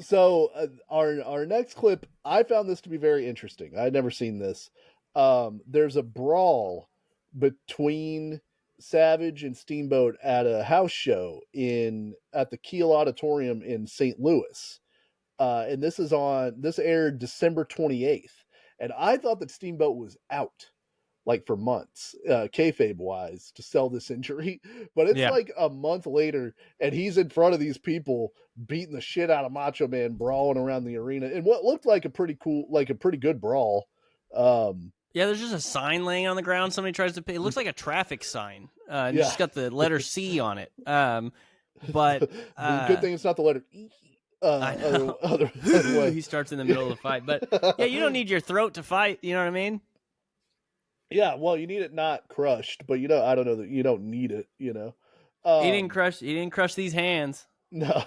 S2: So our next clip, I found this to be very interesting. I'd never seen this. There's a brawl between Savage and Steamboat at a house show at the Kiel Auditorium in St. Louis, and this aired December 28th, and I thought that Steamboat was out. Like for months, kayfabe wise, to sell this injury, but it's like a month later, and he's in front of these people beating the shit out of Macho Man, brawling around the arena in what looked like a pretty good brawl.
S1: Yeah, there's just a sign laying on the ground. Somebody tries to pay. It looks like a traffic sign. And it's just got the letter C on it. But
S2: the good thing it's not the letter E.
S1: I know.
S2: Other way.
S1: He starts in the middle of the fight, but yeah, you don't need your throat to fight. You know what I mean?
S2: Yeah, well, you need it not crushed, but I don't know that you don't need it. He
S1: didn't crush these hands.
S2: No.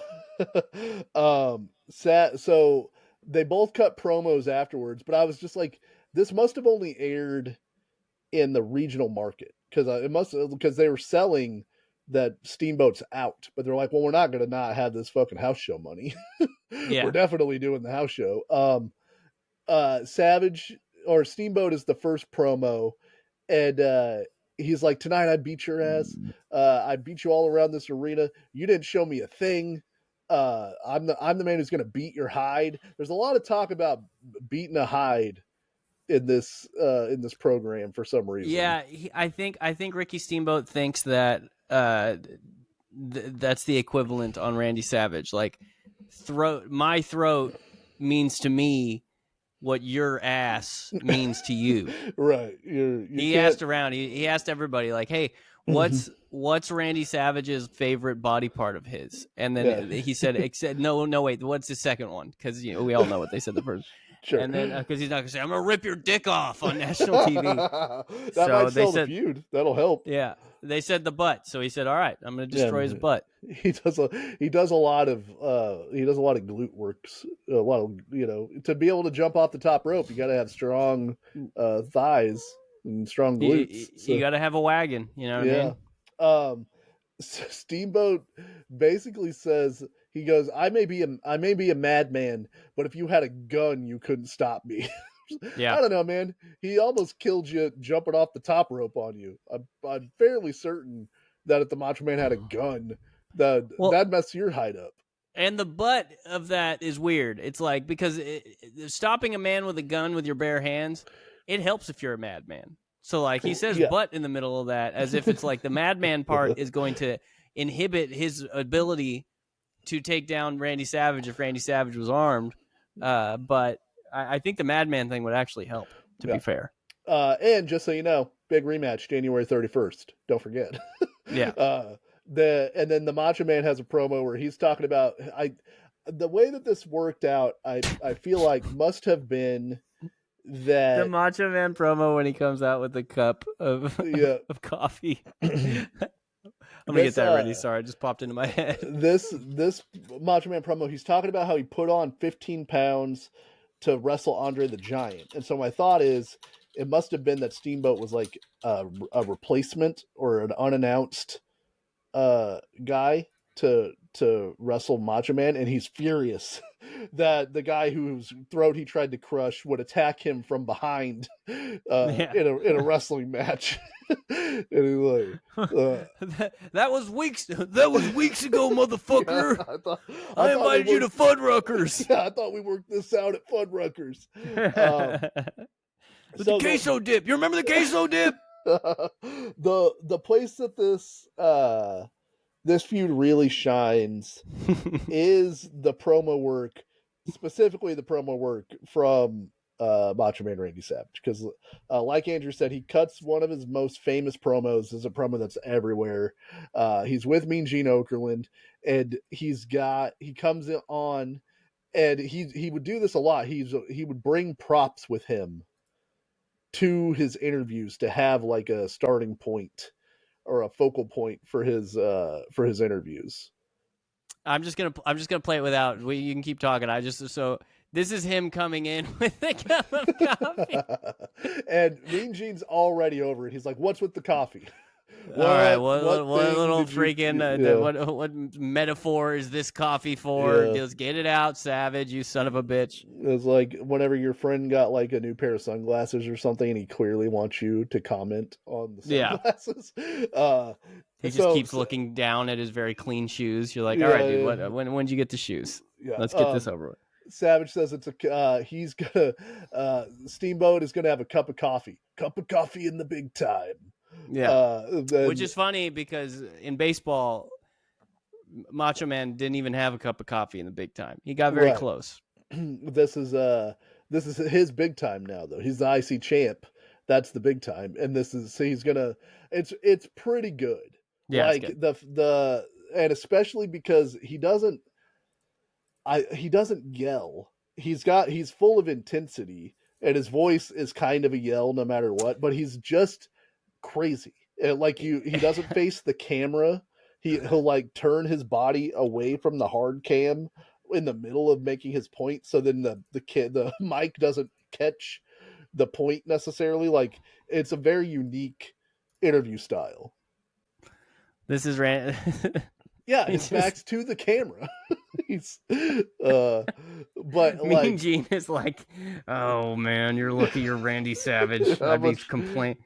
S2: So they both cut promos afterwards, but I was just like, this must have only aired in the regional market because they were selling that Steamboat's out, but they're like, well, we're not going to not have this fucking house show money. We're definitely doing the house show. Savage or Steamboat is the first promo, and he's like, tonight I beat your ass. I beat you all around this arena. You didn't show me a thing. I'm the man who's going to beat your hide. There's a lot of talk about beating a hide in this program for some reason.
S1: Yeah, I think Ricky Steamboat thinks that that's the equivalent on Randy Savage. Like, my throat means to me what your ass means to you.
S2: Right.
S1: He asked around. He asked everybody, like, hey, what's Randy Savage's favorite body part of his? And then he said, no, wait, what's his second one? Because we all know what they said the first.
S2: Sure.
S1: And then because he's not gonna say, I'm gonna rip your dick off on national TV.
S2: That might sell the feud. That'll help.
S1: Yeah. They said the butt, so he said, all right, I'm gonna destroy his butt.
S2: He does a lot of glute works, a lot of to be able to jump off the top rope, you got to have strong thighs and strong glutes.
S1: You got to have a wagon, you know what I mean?
S2: Steamboat basically says, he goes, I may be a madman, but if you had a gun, you couldn't stop me.
S1: Yeah.
S2: I don't know, man. He almost killed you jumping off the top rope on you. I'm fairly certain that if the Macho Man had a gun, that'd mess your hide up.
S1: And the butt of that is weird. It's like, because stopping a man with a gun with your bare hands, it helps if you're a madman. So like he says butt in the middle of that as if it's like the madman part is going to inhibit his ability to take down Randy Savage if Randy Savage was armed. But I think the madman thing would actually help, to be fair.
S2: And just so you know, big rematch January 31st. Don't forget.
S1: Yeah.
S2: And then the Macho Man has a promo where he's talking about the way that this worked out. I feel like must have been
S1: The
S2: that
S1: Macho Man promo when he comes out with the cup of
S2: yeah
S1: of coffee. I'm gonna get that ready. Sorry, it just popped into my head.
S2: this Macho Man promo, he's talking about how he put on 15 pounds to wrestle Andre the Giant. And so my thought is it must have been that Steamboat was like a replacement or an unannounced guy to wrestle Macho Man, and he's furious that the guy whose throat he tried to crush would attack him from behind
S1: Yeah.
S2: in a wrestling match. And he's like,
S1: that was weeks. That was weeks ago, motherfucker.
S2: I thought
S1: I
S2: we
S1: invited you to
S2: worked-
S1: Fuddruckers.
S2: Yeah, I thought we worked this out at Fuddruckers.
S1: With
S2: So
S1: the queso dip. You remember the queso dip?
S2: the place that this feud really shines is the promo work, specifically the promo work from Macho Man Randy Savage, because like Andrew said, he cuts one of his most famous promos. Is a promo that's everywhere. He's with Mean Gene Okerlund, and he comes on, and he would do this a lot. He would bring props with him to his interviews to have like a starting point or a focal point for his interviews.
S1: I'm just gonna play it without. You can keep talking. So this is him coming in with a cup of coffee.
S2: And Mean Gene's already over it. He's like, "What's with the coffee?"
S1: All right, what
S2: thing
S1: little
S2: did you-
S1: freaking what metaphor is this coffee for?
S2: Yeah.
S1: Just get it out, Savage, you son of a bitch.
S2: It was like whenever your friend got like a new pair of sunglasses or something, and he clearly wants you to comment on the
S1: Yeah.
S2: sunglasses.
S1: He just keeps looking down at his very clean shoes. You're like, all right, dude, when'd you get the shoes?
S2: Yeah,
S1: Let's get this over with.
S2: Savage says he's gonna Steamboat is gonna have a cup of coffee in the big time.
S1: Yeah, which is funny because in baseball, Macho Man didn't even have a cup of coffee in the big time. He got very close.
S2: This is his big time now, though. He's the IC champ. That's the big time, and he's gonna. It's pretty good.
S1: Yeah,
S2: like
S1: it's
S2: good. And especially because he doesn't yell. He's full of intensity, and his voice is kind of a yell no matter what. But he's just crazy. He doesn't face the camera. He'll like turn his body away from the hard cam in the middle of making his point, so then the mic doesn't catch the point necessarily. Like, it's a very unique interview style.
S1: This is
S2: Yeah, his back's to the camera. He's but
S1: Mean Gene is like, oh man, you're lucky you're Randy Savage. I'd be filing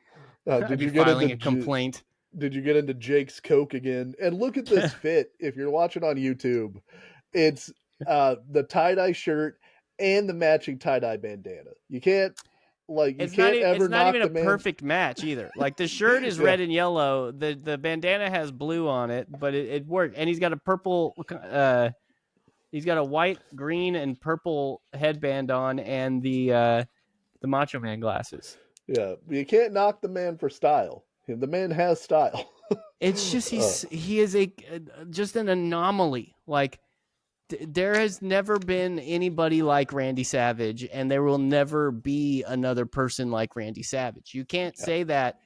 S1: a complaint.
S2: Did you get into Jake's Coke again? And look at this fit. If you're watching on YouTube, it's the tie-dye shirt and the matching tie-dye bandana. You can't
S1: It's not even a perfect match either. Like, the shirt is red and yellow. The bandana has blue on it, but it worked. And he's got a purple he's got a white, green, and purple headband on, and the Macho Man glasses.
S2: Yeah, you can't knock the man for style. The man has style.
S1: It's just he is just an anomaly. Like, there has never been anybody like Randy Savage, and there will never be another person like Randy Savage. You can't say that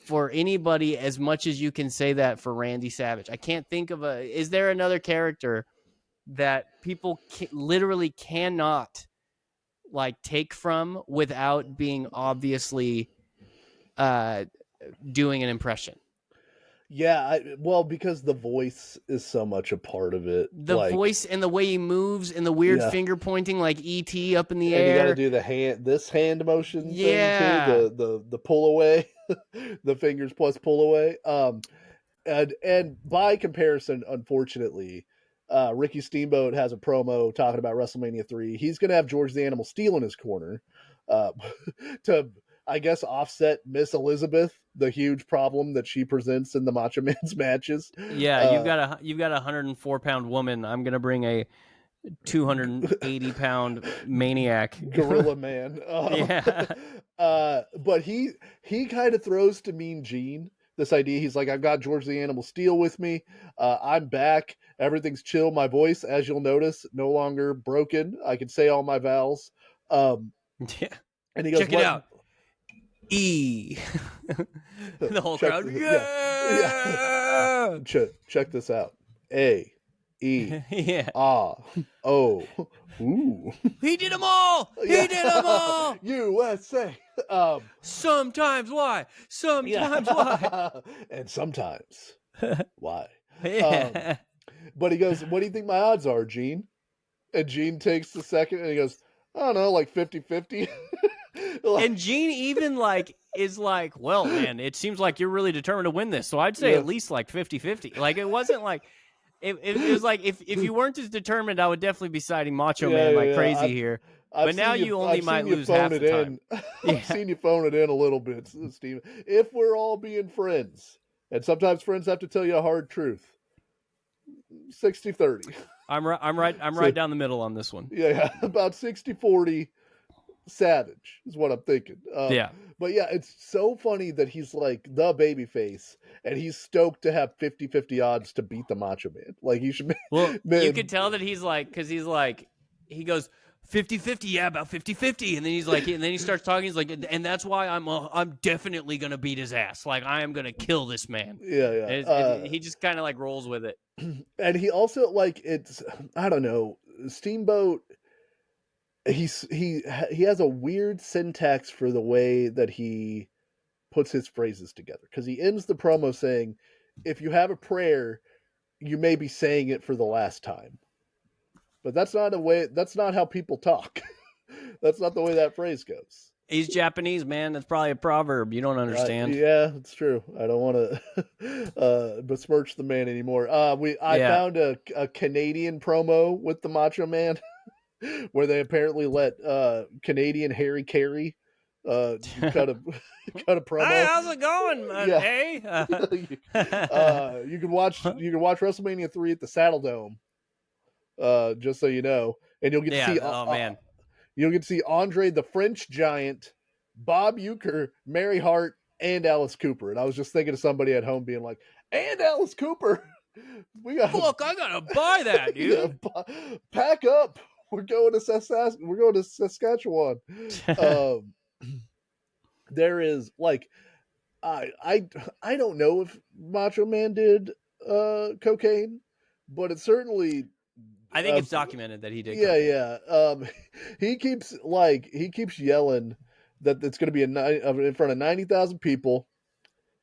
S1: for anybody as much as you can say that for Randy Savage. I can't think of is there another character that people literally cannot like take from without being obviously doing an impression?
S2: Yeah, because the voice is so much a part of it.
S1: The voice and the way he moves and the weird finger pointing like E.T. up in the air.
S2: You got to do this hand motion thing too, the pull away, the fingers plus pull away. And by comparison, unfortunately, Ricky Steamboat has a promo talking about WrestleMania 3. He's going to have George the Animal Steel in his corner to, I guess, offset Miss Elizabeth, the huge problem that she presents in the Macho Man's matches.
S1: Yeah, you've got a 104-pound woman. I'm gonna bring a 280-pound maniac,
S2: gorilla man. But he kind of throws to Mean Gene this idea. He's like, I've got George the Animal Steel with me. I'm back. Everything's chill. My voice, as you'll notice, no longer broken. I can say all my vowels.
S1: Yeah.
S2: And he goes,
S1: check it out. E. The whole crowd. Yeah.
S2: Check this out. A, E,
S1: Yeah.
S2: O. Ooh.
S1: He did them all. He did them all.
S2: USA.
S1: Sometimes why? Sometimes why?
S2: And sometimes why?
S1: Yeah.
S2: But he goes, what do you think my odds are, Gene? And Gene takes the second and he goes, I don't know, like 50-50.
S1: And Gene even like is like, well, man, it seems like you're really determined to win this. So I'd say at least like 50-50. Like it wasn't like it was like if you weren't as determined, I would definitely be citing Macho Man like crazy here. But now you only might lose half the time.
S2: I've seen you phone it in a little bit, Steve. If we're all being friends, and sometimes friends have to tell you a hard truth. 60-30.
S1: I'm right down the middle on this one.
S2: Yeah, about 60-40 Savage is what I'm thinking.
S1: Yeah.
S2: But yeah, it's so funny that he's like the baby face and he's stoked to have 50-50 odds to beat the Macho Man. Like you should
S1: Well, you could tell that he's like, because he's like, he goes 50-50, yeah, about 50-50, and then he's like, and then he starts talking. He's like, and that's why I'm definitely gonna beat his ass. Like I am gonna kill this man.
S2: Yeah.
S1: He just kind of like rolls with it.
S2: And he also like I don't know, Steamboat. He has a weird syntax for the way that he puts his phrases together, because he ends the promo saying, if you have a prayer, you may be saying it for the last time. But that's not how people talk. That's not the way that phrase goes.
S1: He's Japanese, man. That's probably a proverb. You don't understand.
S2: Yeah, it's true. I don't want to besmirch the man anymore. I found a Canadian promo with the Macho Man where they apparently let Canadian Harry Carey cut a promo.
S1: Hey, how's it going? Hey,
S2: you can watch WrestleMania 3 at the Saddle Dome. Just so you know, and you'll get to see.
S1: Man,
S2: you'll get to see Andre the French Giant, Bob Uecker, Mary Hart, and Alice Cooper. And I was just thinking of somebody at home being like, "And Alice Cooper, we got
S1: look, I gotta buy that, dude.
S2: Pack up, we're going to Saskatchewan." There is like, I don't know if Macho Man did cocaine, but it certainly.
S1: I think it's documented that he did.
S2: Yeah. He keeps yelling that it's going to be in front of 90,000 people.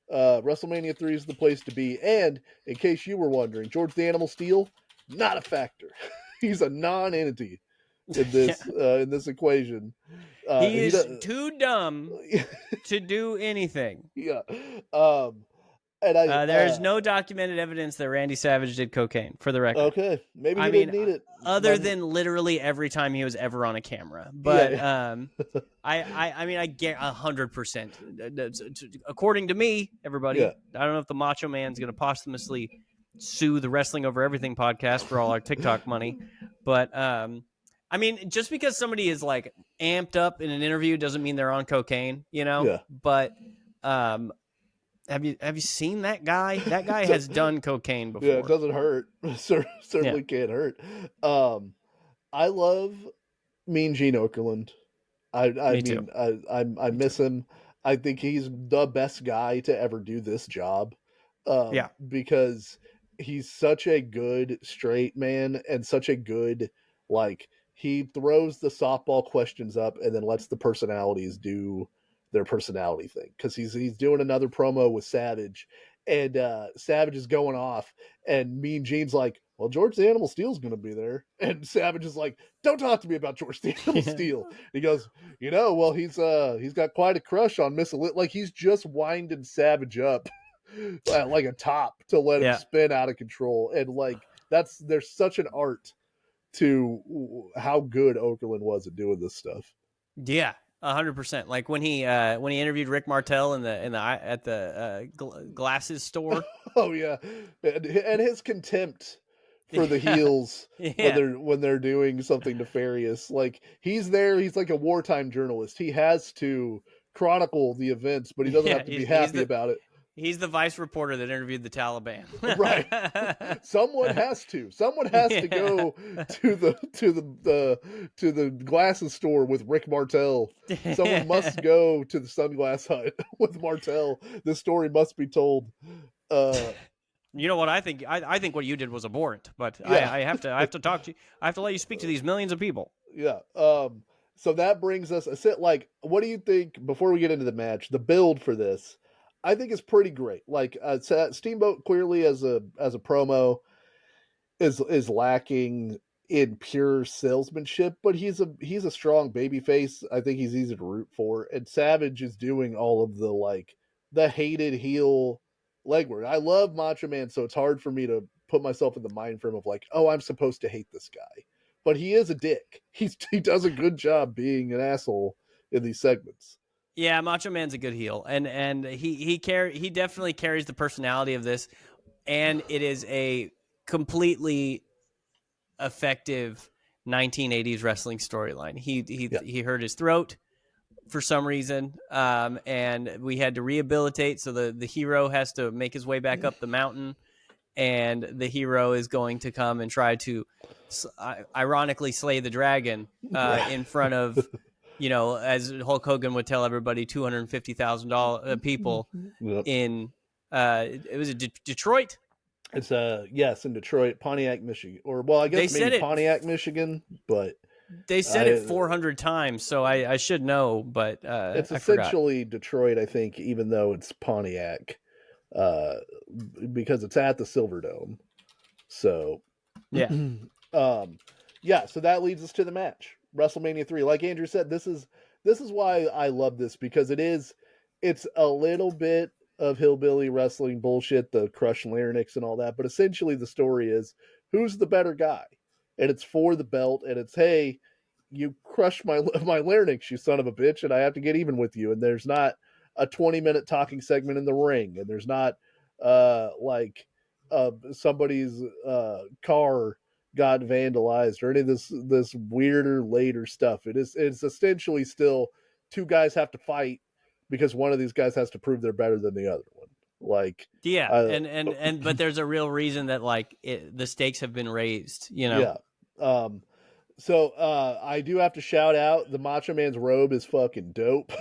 S2: WrestleMania 3 is the place to be. And in case you were wondering, George the Animal Steel, not a factor. He's a non-entity in this equation.
S1: He is too dumb to do anything.
S2: Yeah.
S1: And there's no documented evidence that Randy Savage did cocaine, for the record.
S2: Okay, maybe he didn't need it.
S1: Other than literally every time he was ever on a camera. But I get 100%. According to me, everybody, I don't know if the Macho Man's going to posthumously sue the Wrestling Over Everything podcast for all our TikTok money. But, I mean, just because somebody is like amped up in an interview doesn't mean they're on cocaine, you know?
S2: Yeah.
S1: But, have you seen that guy? That guy has done cocaine before.
S2: Yeah, it doesn't hurt. Certainly can't hurt. I love Mean Gene Okerlund. I miss him. I think he's the best guy to ever do this job. Because he's such a good straight man and such a good, like, he throws the softball questions up and then lets the personalities do their personality thing, because he's doing another promo with Savage, and Savage is going off, and Mean Gene's like, well, George the Animal Steel's gonna be there, and Savage is like, don't talk to me about George the Animal Steel. He goes, well, he's got quite a crush on Miss Elizabeth. Like, he's just winding Savage up like a top to let him spin out of control, and like there's such an art to how good Okerlund was at doing this stuff.
S1: Yeah. 100%. Like when he interviewed Rick Martel at the glasses store.
S2: Oh yeah, and his contempt for the heels when they're doing something nefarious. Like, he's there. He's like a wartime journalist. He has to chronicle the events, but he doesn't have to be happy about it.
S1: He's the vice reporter that interviewed the Taliban.
S2: Right. Someone has to. Someone has to go to the glasses store with Rick Martel. Someone must go to the sunglass hut with Martel. The story must be told.
S1: You know what I think? I think what you did was abhorrent, but
S2: Yeah.
S1: I have to talk to you. I have to let you speak to these millions of people.
S2: Yeah. So that brings us like, what do you think before we get into the match? The build for this, I think, is pretty great. Like, Steamboat clearly as a promo is lacking in pure salesmanship, but he's a strong babyface. I think he's easy to root for, and Savage is doing all of the hated heel legwork. I love Macho Man, so it's hard for me to put myself in the mind frame of like, oh, I'm supposed to hate this guy, but he is a dick. He does a good job being an asshole in these segments.
S1: Yeah, Macho Man's a good heel, and he definitely carries the personality of this, and it is a completely effective 1980s wrestling storyline. He hurt his throat for some reason, and we had to rehabilitate. So the hero has to make his way back up the mountain, and the hero is going to come and try to, ironically, slay the dragon in front of, as Hulk Hogan would tell everybody, 250,000 people
S2: Yep.
S1: in it was Detroit.
S2: It's yes, in Detroit, Pontiac, Michigan, or well, I guess maybe Pontiac, Michigan, but
S1: they said it 400 times, so I should know, but
S2: it's
S1: I
S2: essentially
S1: forgot.
S2: Detroit, I think, even though it's Pontiac, because it's at the Silverdome. So,
S1: Yeah.
S2: Yeah. So that leads us to the match, WrestleMania 3. Like Andrew said, this is why I love this, because it's a little bit of hillbilly wrestling bullshit, the crushed larynx and all that, but essentially the story is who's the better guy, and it's for the belt, and it's, hey, you crushed my larynx, you son of a bitch, and I have to get even with you. And there's not a 20-minute talking segment in the ring, and there's not somebody's car got vandalized or any of this weirder later stuff. It's essentially still two guys have to fight because one of these guys has to prove they're better than the other one. Like,
S1: yeah, and but there's a real reason that the stakes have been raised.
S2: Yeah. So I do have to shout out the Macho Man's robe is fucking dope.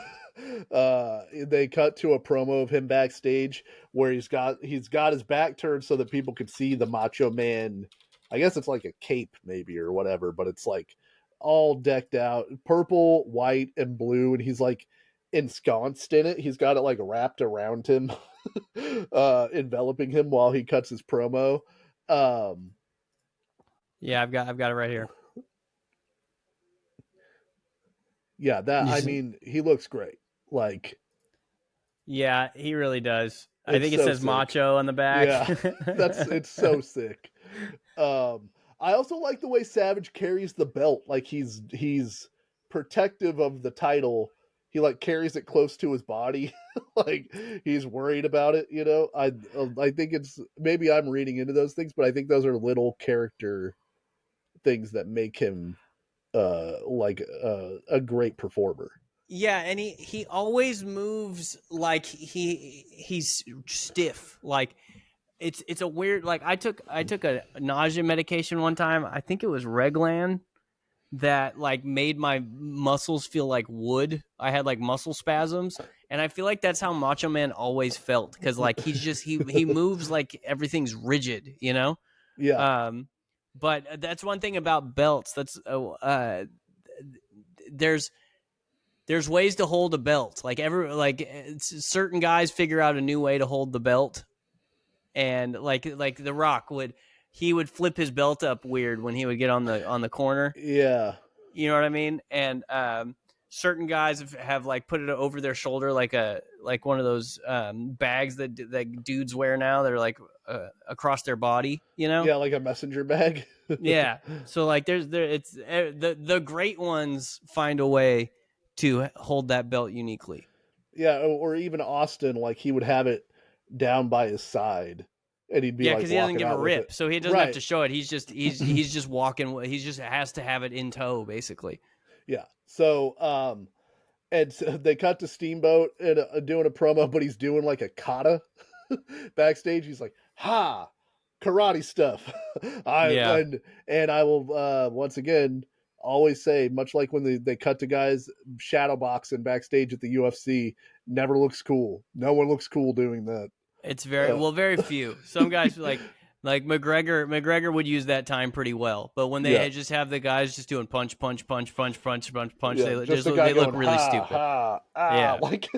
S2: They cut to a promo of him backstage where he's got his back turned so that people could see the Macho Man. I guess it's like a cape maybe or whatever, but it's like all decked out, purple, white, and blue, and he's like ensconced in it. He's got it like wrapped around him, enveloping him while he cuts his promo.
S1: Yeah, I've got it right here.
S2: Yeah, I mean, he looks great. Like,
S1: yeah, he really does. I think it says
S2: sick.
S1: Macho on the back.
S2: Yeah, it's so sick. I also like the way Savage carries the belt. Like, he's protective of the title. He like carries it close to his body, like he's worried about it. I think it's, maybe I'm reading into those things, but I think those are little character things that make him a great performer.
S1: Yeah, and he always moves like he's stiff. Like it's a weird, like I took a nausea medication one time. I think it was Reglan that like made my muscles feel like wood. I had like muscle spasms, and I feel like that's how Macho Man always felt, because like he's just he moves like everything's rigid,
S2: Yeah.
S1: But that's one thing about belts. That's there's ways to hold a belt. Like certain guys figure out a new way to hold the belt, and like The Rock would flip his belt up weird when he would get on the corner.
S2: Yeah.
S1: You know what I mean? And certain guys have like put it over their shoulder, like one of those bags that dudes wear now. They're like across their body,
S2: Yeah, like a messenger bag.
S1: Yeah. So like it's the great ones find a way to hold that belt uniquely.
S2: Yeah, or even Austin, like he would have it down by his side, and he'd be
S1: yeah,
S2: like,
S1: because he doesn't give a rip, so he doesn't have to show it. He's just walking. He just has to have it in tow, basically.
S2: Yeah. So And so they cut to Steamboat and doing a promo, but he's doing like a kata backstage. He's like, "Ha, karate stuff." I
S1: Yeah.
S2: and I will once again always say, much like when they cut to guys shadow boxing backstage at the UFC, never looks cool. No one looks cool doing that.
S1: It's very few. Some guys like McGregor would use that time pretty well. But when
S2: Yeah.
S1: they just have the guys just doing punch,
S2: Yeah,
S1: they
S2: just the guy
S1: they look
S2: going
S1: really
S2: ha
S1: stupid.
S2: ha
S1: Yeah.
S2: like,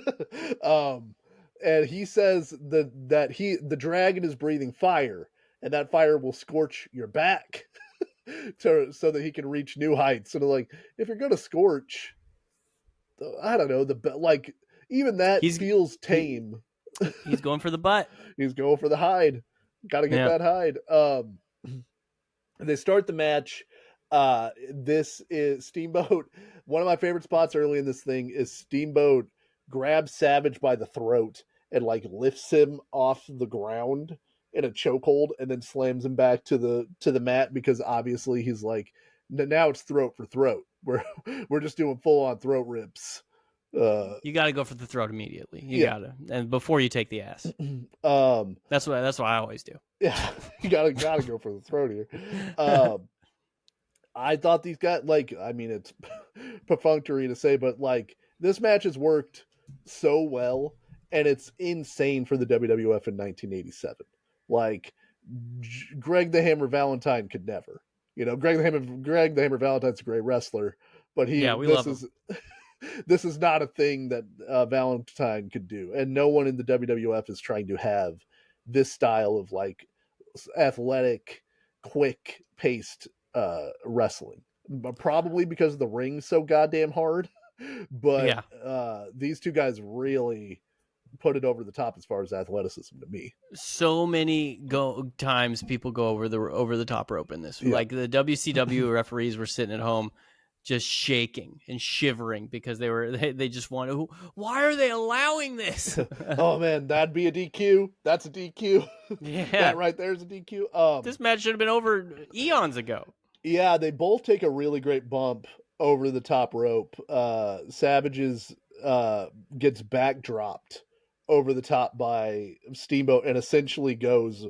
S2: and he says that the dragon is breathing fire, and that fire will scorch your back, so that he can reach new heights. And like, if you're gonna scorch, I don't know like even that
S1: He's
S2: feels
S1: he,
S2: tame.
S1: he's going for the butt.
S2: He's going for the hide. Got to get
S1: Yeah.
S2: that hide. They start the match. This is Steamboat. One of my favorite spots early in this thing is Steamboat grabs Savage by the throat and like lifts him off the ground in a chokehold and then slams him back to the mat, because obviously he's like, now it's throat for throat. We're just doing full on throat rips.
S1: You got to go for the throat immediately. You
S2: Yeah.
S1: gotta, and before you take the ass.
S2: Um,
S1: That's what I always do.
S2: yeah, you gotta go for the throat here. I thought these guys, like, I mean, it's perfunctory to say, but like, this match has worked so well, and it's insane for the WWF in 1987. Like, Greg the Hammer Valentine could never. You know, Greg the Hammer Valentine's a great wrestler, but
S1: We love him.
S2: this is not a thing that Valentine could do, and no one in the WWF is trying to have this style of like athletic, quick paced wrestling. Probably because the ring's so goddamn hard, but
S1: Yeah.
S2: These two guys really put it over the top as far as athleticism to me.
S1: So many times people go over the top rope in this.
S2: Yeah.
S1: Like the WCW referees were sitting at home just shaking and shivering because they just wanted, why are they allowing this?
S2: Oh man, that'd be a DQ. That's a DQ.
S1: Yeah.
S2: That right there is a DQ.
S1: This match should have been over eons ago.
S2: Yeah, they both take a really great bump over the top rope. Savage's gets backdropped over the top by Steamboat and essentially goes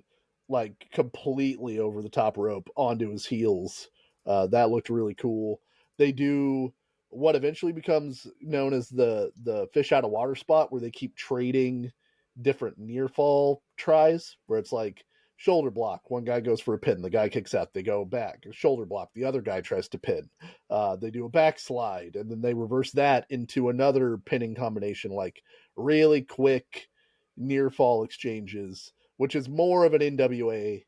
S2: like completely over the top rope onto his heels. That looked really cool. They do what eventually becomes known as the fish out of water spot, where they keep trading different near fall tries, where it's like shoulder block, one guy goes for a pin, the guy kicks out, they go back, shoulder block, the other guy tries to pin, they do a backslide, and then they reverse that into another pinning combination, like really quick near fall exchanges, which is more of an NWA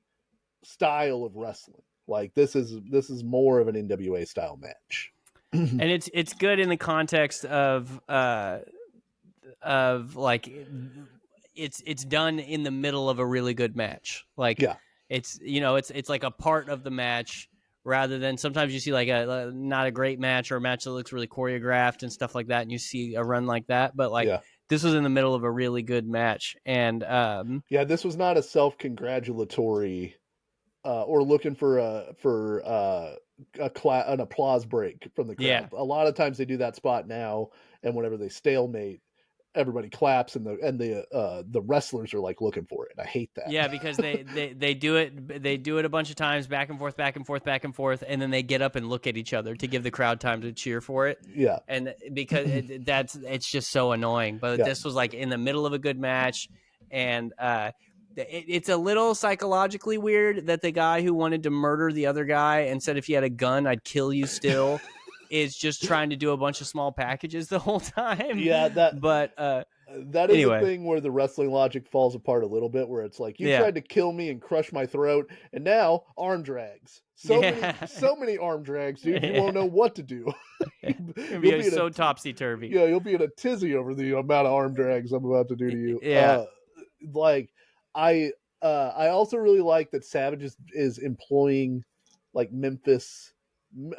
S2: style of wrestling. Like this is more of an NWA style match.
S1: And it's good in the context of like it's done in the middle of a really good match. Like
S2: Yeah.
S1: it's it's like a part of the match rather than sometimes you see like a not a great match or a match that looks really choreographed and stuff like that, and you see a run like that. But like this was in the middle of a really good match, and
S2: this was not a self-congratulatory or looking for an applause break from the crowd.
S1: Yeah.
S2: A lot of times they do that spot now, and whenever they stalemate, everybody claps, and the wrestlers are like looking for it. And I hate that.
S1: Yeah, because they do it a bunch of times, back and forth, and then they get up and look at each other to give the crowd time to cheer for it.
S2: Yeah,
S1: and because it's just so annoying. But this was like in the middle of a good match, and it's a little psychologically weird that the guy who wanted to murder the other guy and said, if you had a gun, I'd kill you still, is just trying to do a bunch of small packages the whole time.
S2: Yeah, that is
S1: anyway.
S2: the thing where the wrestling logic falls apart a little bit, where it's like, you tried to kill me and crush my throat, and now arm drags. So many arm drags, dude. You won't know what to do.
S1: You'll be so topsy-turvy.
S2: Yeah, you'll be in a tizzy over the amount of arm drags I'm about to do to you.
S1: Yeah.
S2: I also really like that Savage is employing like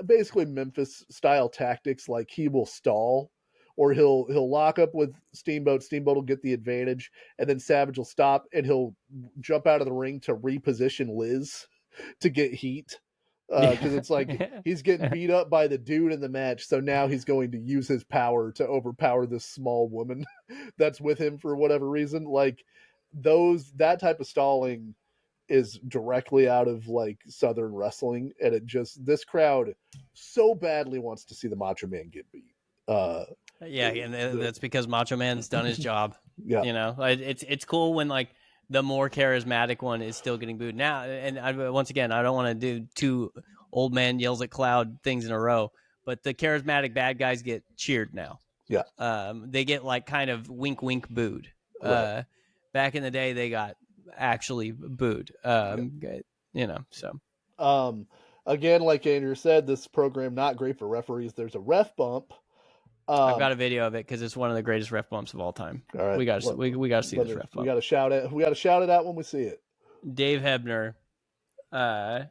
S2: basically Memphis style tactics. Like he will stall, or he'll lock up with Steamboat. Steamboat will get the advantage, and then Savage will stop and he'll jump out of the ring to reposition Liz to get heat. because it's like he's getting beat up by the dude in the match, so now he's going to use his power to overpower this small woman that's with him for whatever reason. Like that type of stalling is directly out of like Southern wrestling, and it just this crowd so badly wants to see the Macho Man get beat.
S1: Yeah, and that's because Macho Man's done his job.
S2: Yeah,
S1: You know, it's cool when like the more charismatic one is still getting booed now. And once again, I don't want to do two old man yells at cloud things in a row, but the charismatic bad guys get cheered now.
S2: Yeah.
S1: They get like kind of wink wink booed.
S2: Right.
S1: Back in the day, they got actually booed. You know, so
S2: Again, like Andrew said, this program not great for referees. There's a ref bump.
S1: I've got a video of it because it's one of the greatest ref bumps of all time.
S2: All right,
S1: we got to see this ref bump.
S2: We got to shout it. We got to shout it out when we see it.
S1: Dave Hebner. I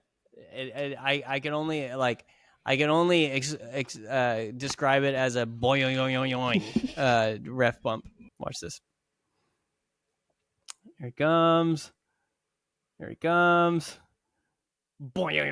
S1: can only describe it as a boing ref bump. Watch this. Here he comes. Here he comes. Boing.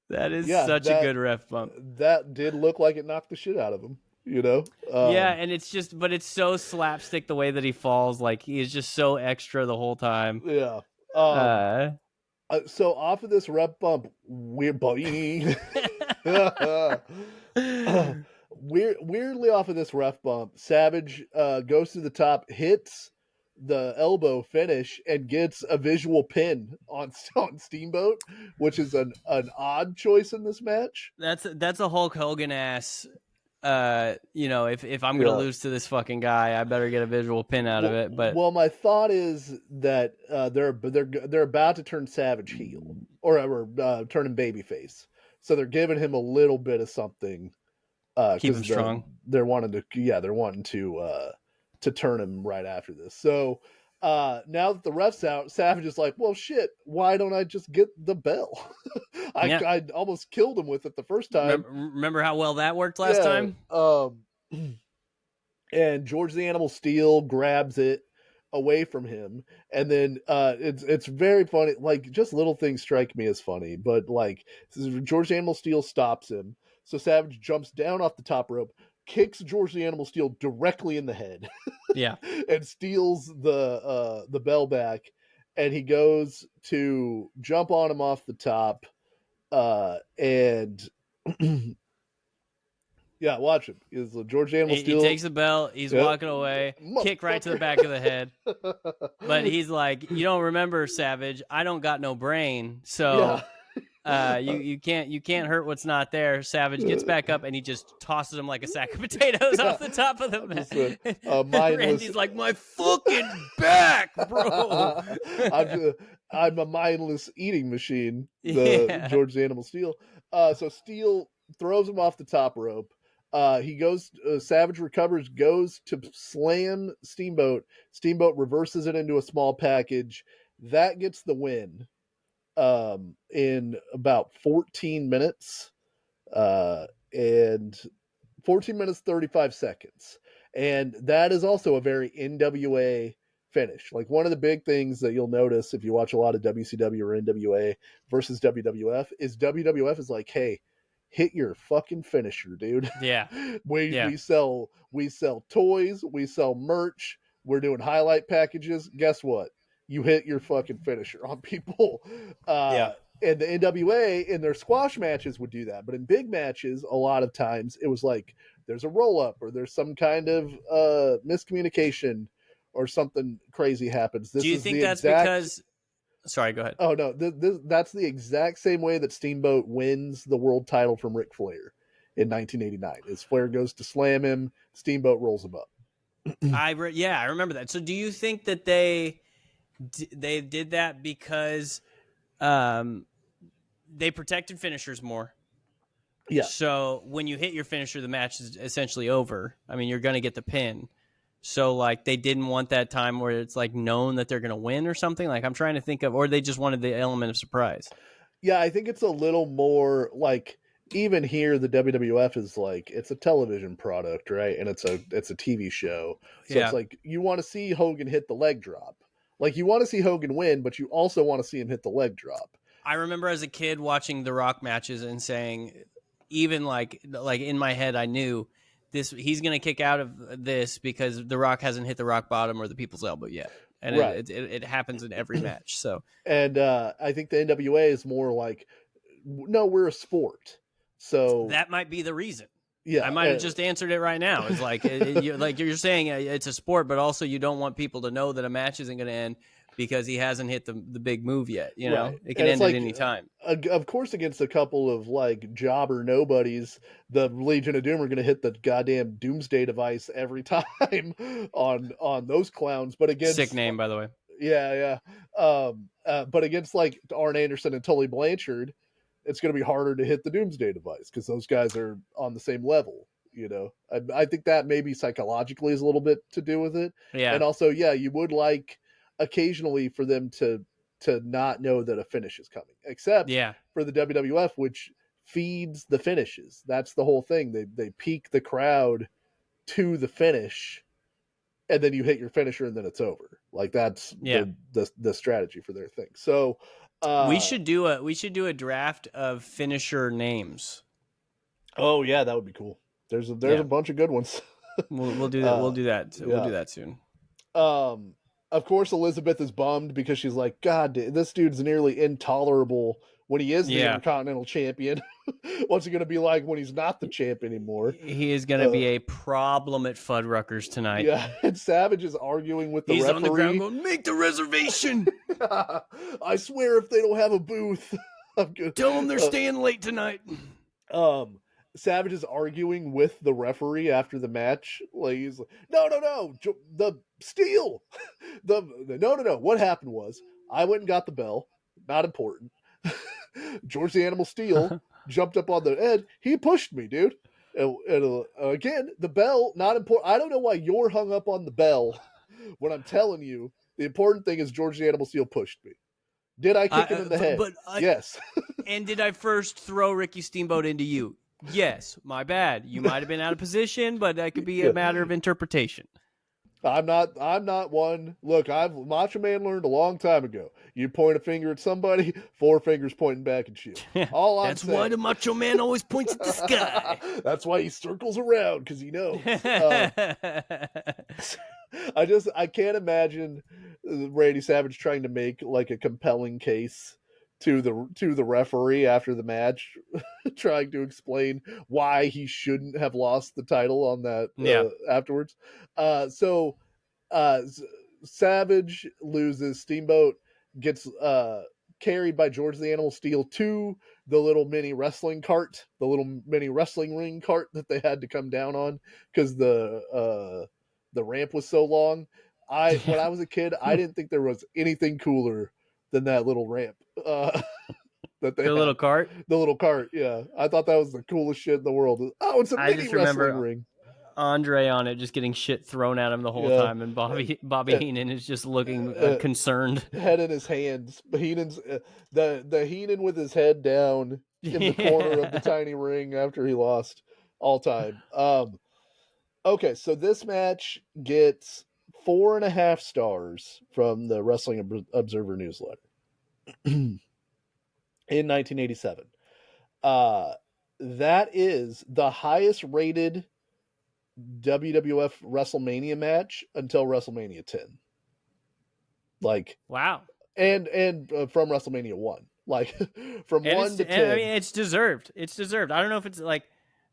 S1: That is such a good ref bump.
S2: That did look like it knocked the shit out of him, you know?
S1: Yeah, and it's so slapstick the way that he falls. Like, he is just so extra the whole time.
S2: Yeah. So off of this ref bump, weirdly off of this ref bump, Savage goes to the top, hits the elbow finish, and gets a visual pin on Steamboat, which is an odd choice in this match.
S1: That's a Hulk Hogan ass. You know, if I'm gonna lose to this fucking guy, I better get a visual pin out of it. But
S2: my thought is that they're about to turn Savage heel or turn him babyface, so they're giving him a little bit of something.
S1: Keep him strong.
S2: They're wanting to turn him right after this. So now that the ref's out, Savage is like, well, shit, why don't I just get the bell? I almost killed him with it the first time.
S1: Remember how well that worked last time?
S2: And George the Animal Steel grabs it away from him, and then it's very funny. Like, just little things strike me as funny, but like George the Animal Steel stops him, so Savage jumps down off the top rope, kicks George the Animal Steel directly in the head, and steals the bell back, and he goes to jump on him off the top, and yeah, watch him. Is George Animal Steel?
S1: He takes the bell. He's walking away. Kick right to the back of the head. But he's like, "You don't remember, Savage? I don't got no brain, so you can't hurt what's not there." Savage gets back up and he just tosses him like a sack of potatoes off the top of the mat. Randy's like, "My fucking back, bro."
S2: I'm a mindless eating machine. George the Animal Steel. So Steel throws him off the top rope. He goes. Savage recovers, goes to slam Steamboat. Steamboat reverses it into a small package. That gets the win in about 14 minutes. And 14 minutes 35 seconds. And that is also a very NWA finish. Like, one of the big things that you'll notice if you watch a lot of WCW or NWA versus WWF is WWF is like, hey, hit your fucking finisher, dude.
S1: Yeah.
S2: We sell toys, we sell merch, we're doing highlight packages. Guess what? You hit your fucking finisher on people. And the NWA in their squash matches would do that. But in big matches, a lot of times it was like there's a roll up or there's some kind of miscommunication or something crazy happens.
S1: Do you think that's because... Sorry, go ahead.
S2: Oh, no. That's the exact same way that Steamboat wins the world title from Ric Flair in 1989. As Flair goes to slam him, Steamboat rolls him up.
S1: I remember that. So do you think that they did that because they protected finishers more?
S2: Yeah.
S1: So when you hit your finisher, the match is essentially over. I mean, you're going to get the pin. So, like, they didn't want that time where it's, like, known that they're going to win or something? Like, I'm trying to think of... Or they just wanted the element of surprise.
S2: Yeah, I think it's a little more, like... Even here, the WWF is, like... It's a television product, right? And it's a TV show. So it's like, you want to see Hogan hit the leg drop. Like, you want to see Hogan win, but you also want to see him hit the leg drop.
S1: I remember as a kid watching The Rock matches and saying, even like in my head, I knew this. He's going to kick out of this because The Rock hasn't hit the rock bottom or the people's elbow yet, and
S2: Right.
S1: it happens in every match. So,
S2: And I think the NWA is more like, no, we're a sport. So
S1: that might be the reason.
S2: yeah,
S1: I might have just answered it right now. It's like like you're saying it's a sport, but also you don't want people to know that a match isn't going to end because he hasn't hit the big move yet. You know,
S2: right.
S1: it can
S2: And
S1: end
S2: it's
S1: at any time.
S2: Of course, against a couple of like jobber nobodies, the Legion of Doom are going to hit the goddamn Doomsday device every time on those clowns. But against
S1: Sick name, by the way.
S2: yeah. But against like Arn Anderson and Tully Blanchard, it's going to be harder to hit the Doomsday device because those guys are on the same level. You know, I think that maybe psychologically is a little bit to do with it.
S1: Yeah.
S2: And also, yeah, you would like occasionally for them to not know that a finish is coming, except
S1: Yeah.
S2: for the WWF, which feeds the finishes. That's the whole thing. They peak the crowd to the finish, and then you hit your finisher, and then it's over. Like that's the strategy for their thing. So
S1: we should do a draft of finisher names.
S2: Oh yeah, that would be cool. There's a bunch of good ones.
S1: We'll do that. We'll do that.
S2: Yeah.
S1: We'll do that soon.
S2: Of course, Elizabeth is bummed because she's like, God, this dude's nearly intolerable when he is the Intercontinental Champion. What's he going to be like when he's not the champ anymore?
S1: He is going to be a problem at Fuddruckers tonight.
S2: Yeah, and Savage is arguing with the
S1: He's
S2: referee.
S1: On the ground going, make the reservation.
S2: I swear if they don't have a booth, I'm good.
S1: Tell them they're staying late tonight.
S2: Savage is arguing with the referee after the match. Like he's like, no, the steal. No. What happened was I went and got the bell. Not important. George the Animal Steel jumped up on the edge. He pushed me, dude. And again, the bell, not important. I don't know why you're hung up on the bell when I'm telling you the important thing is George the Animal Steel pushed me. Did I kick him in the head? Yes.
S1: And did I first throw Ricky Steamboat into you? Yes, my bad. You might have been out of position, but that could be a matter of interpretation.
S2: I'm not one. Look, Macho Man learned a long time ago. You point a finger at somebody, 4 fingers pointing back at you. All I'm
S1: That's
S2: saying,
S1: why the Macho Man always points at the sky.
S2: That's why he circles around, because he knows. I can't imagine Randy Savage trying to make like a compelling case to the referee after the match, trying to explain why he shouldn't have lost the title on that afterwards. So Savage loses. Steamboat gets carried by George the Animal Steel to the little mini wrestling cart, the little mini wrestling ring cart that they had to come down on because the ramp was so long. When I was a kid, I didn't think there was anything cooler than that little ramp. That they
S1: little cart?
S2: The little cart, yeah. I thought that was the coolest shit in the world. Oh, it's a mini wrestling ring.
S1: Andre on it just getting shit thrown at him the whole time, and Bobby Heenan is just looking concerned.
S2: Head in his hands. Heenan's the Heenan with his head down in the corner of the tiny ring after he lost all time. Okay, so this match gets 4.5 stars from the Wrestling Observer newsletter in 1987. That is the highest rated WWF WrestleMania match until WrestleMania 10. Like,
S1: wow.
S2: And from WrestleMania 1. Like from 1 to 10.
S1: I mean, it's deserved. It's deserved. I don't know if it's like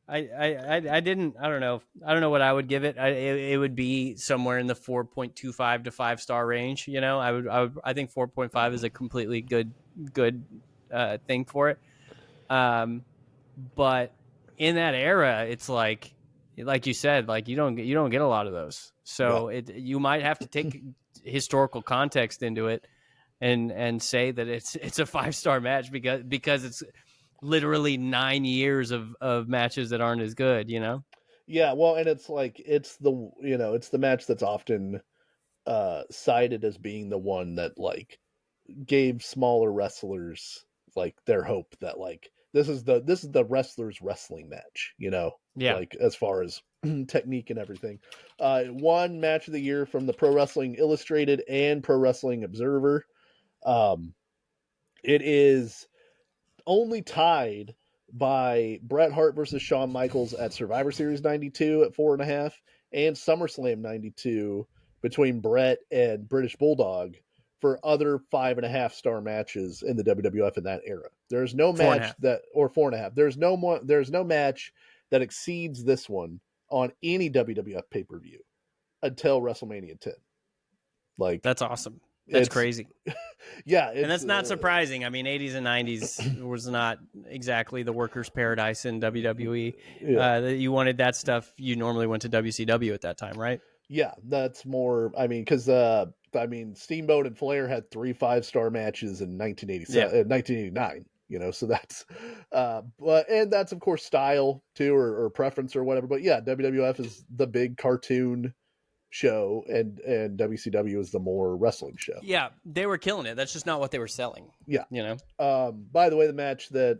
S1: I don't know what I would give it. It would be somewhere in the 4.25 to 5-star range. You know, I think 4.5 is a completely good thing for it. But in that era, it's like you said, like you don't get a lot of those. So you might have to take historical context into it and say that it's a 5-star match because it's literally 9 years of matches that aren't as good, you know?
S2: Yeah, well, and it's like it's the match that's often cited as being the one that like gave smaller wrestlers like their hope that like this is the wrestler's wrestling match,
S1: Yeah.
S2: like as far as technique and everything. Won match of the year from the Pro Wrestling Illustrated and Pro Wrestling Observer. It is only tied by Bret Hart versus Shawn Michaels at Survivor Series 92 at 4.5 and SummerSlam 92 between Bret and British Bulldog for other 5.5-star matches in the WWF in that era. There's no match that, or 4.5. There's no match that exceeds this one on any WWF pay-per-view until WrestleMania 10. Like,
S1: that's awesome. That's crazy.
S2: Yeah,
S1: and that's not surprising. I mean, 80s and 90s was not exactly the workers' paradise in WWE.
S2: Yeah.
S1: You wanted that stuff. You normally went to WCW at that time, right?
S2: Yeah, that's more. I mean, because Steamboat and Flair had 3 5-star matches in 1987, 1989. So that's, and that's of course style too, or preference or whatever. But yeah, WWF is the big cartoon show, and WCW is the more wrestling show.
S1: Yeah, they were killing it. That's just not what they were selling.
S2: Yeah,
S1: By
S2: the way, the match that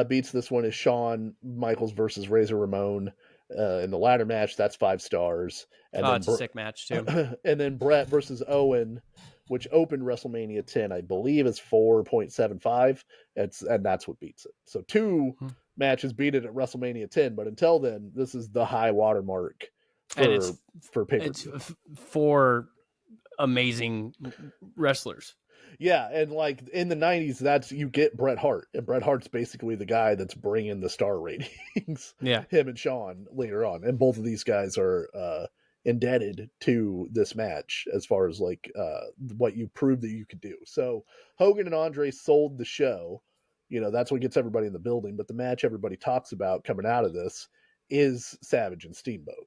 S2: beats this one is Shawn Michaels versus Razor Ramon. In the latter match, that's 5 stars. And then
S1: it's a sick match too.
S2: And then Bret versus Owen, which opened WrestleMania 10, I believe, is 4.75. And that's what beats it. So 2 matches beat it at WrestleMania 10, but until then, this is the high watermark for pay-per-view.
S1: It's 4 amazing wrestlers.
S2: Yeah, and like in the 90s, that's you get Bret Hart, and Bret Hart's basically the guy that's bringing the star ratings.
S1: Yeah,
S2: him and Shawn later on, and both of these guys are indebted to this match as far as like what you proved that you could do. So Hogan and Andre sold the show. That's what gets everybody in the building. But the match everybody talks about coming out of this is Savage and Steamboat.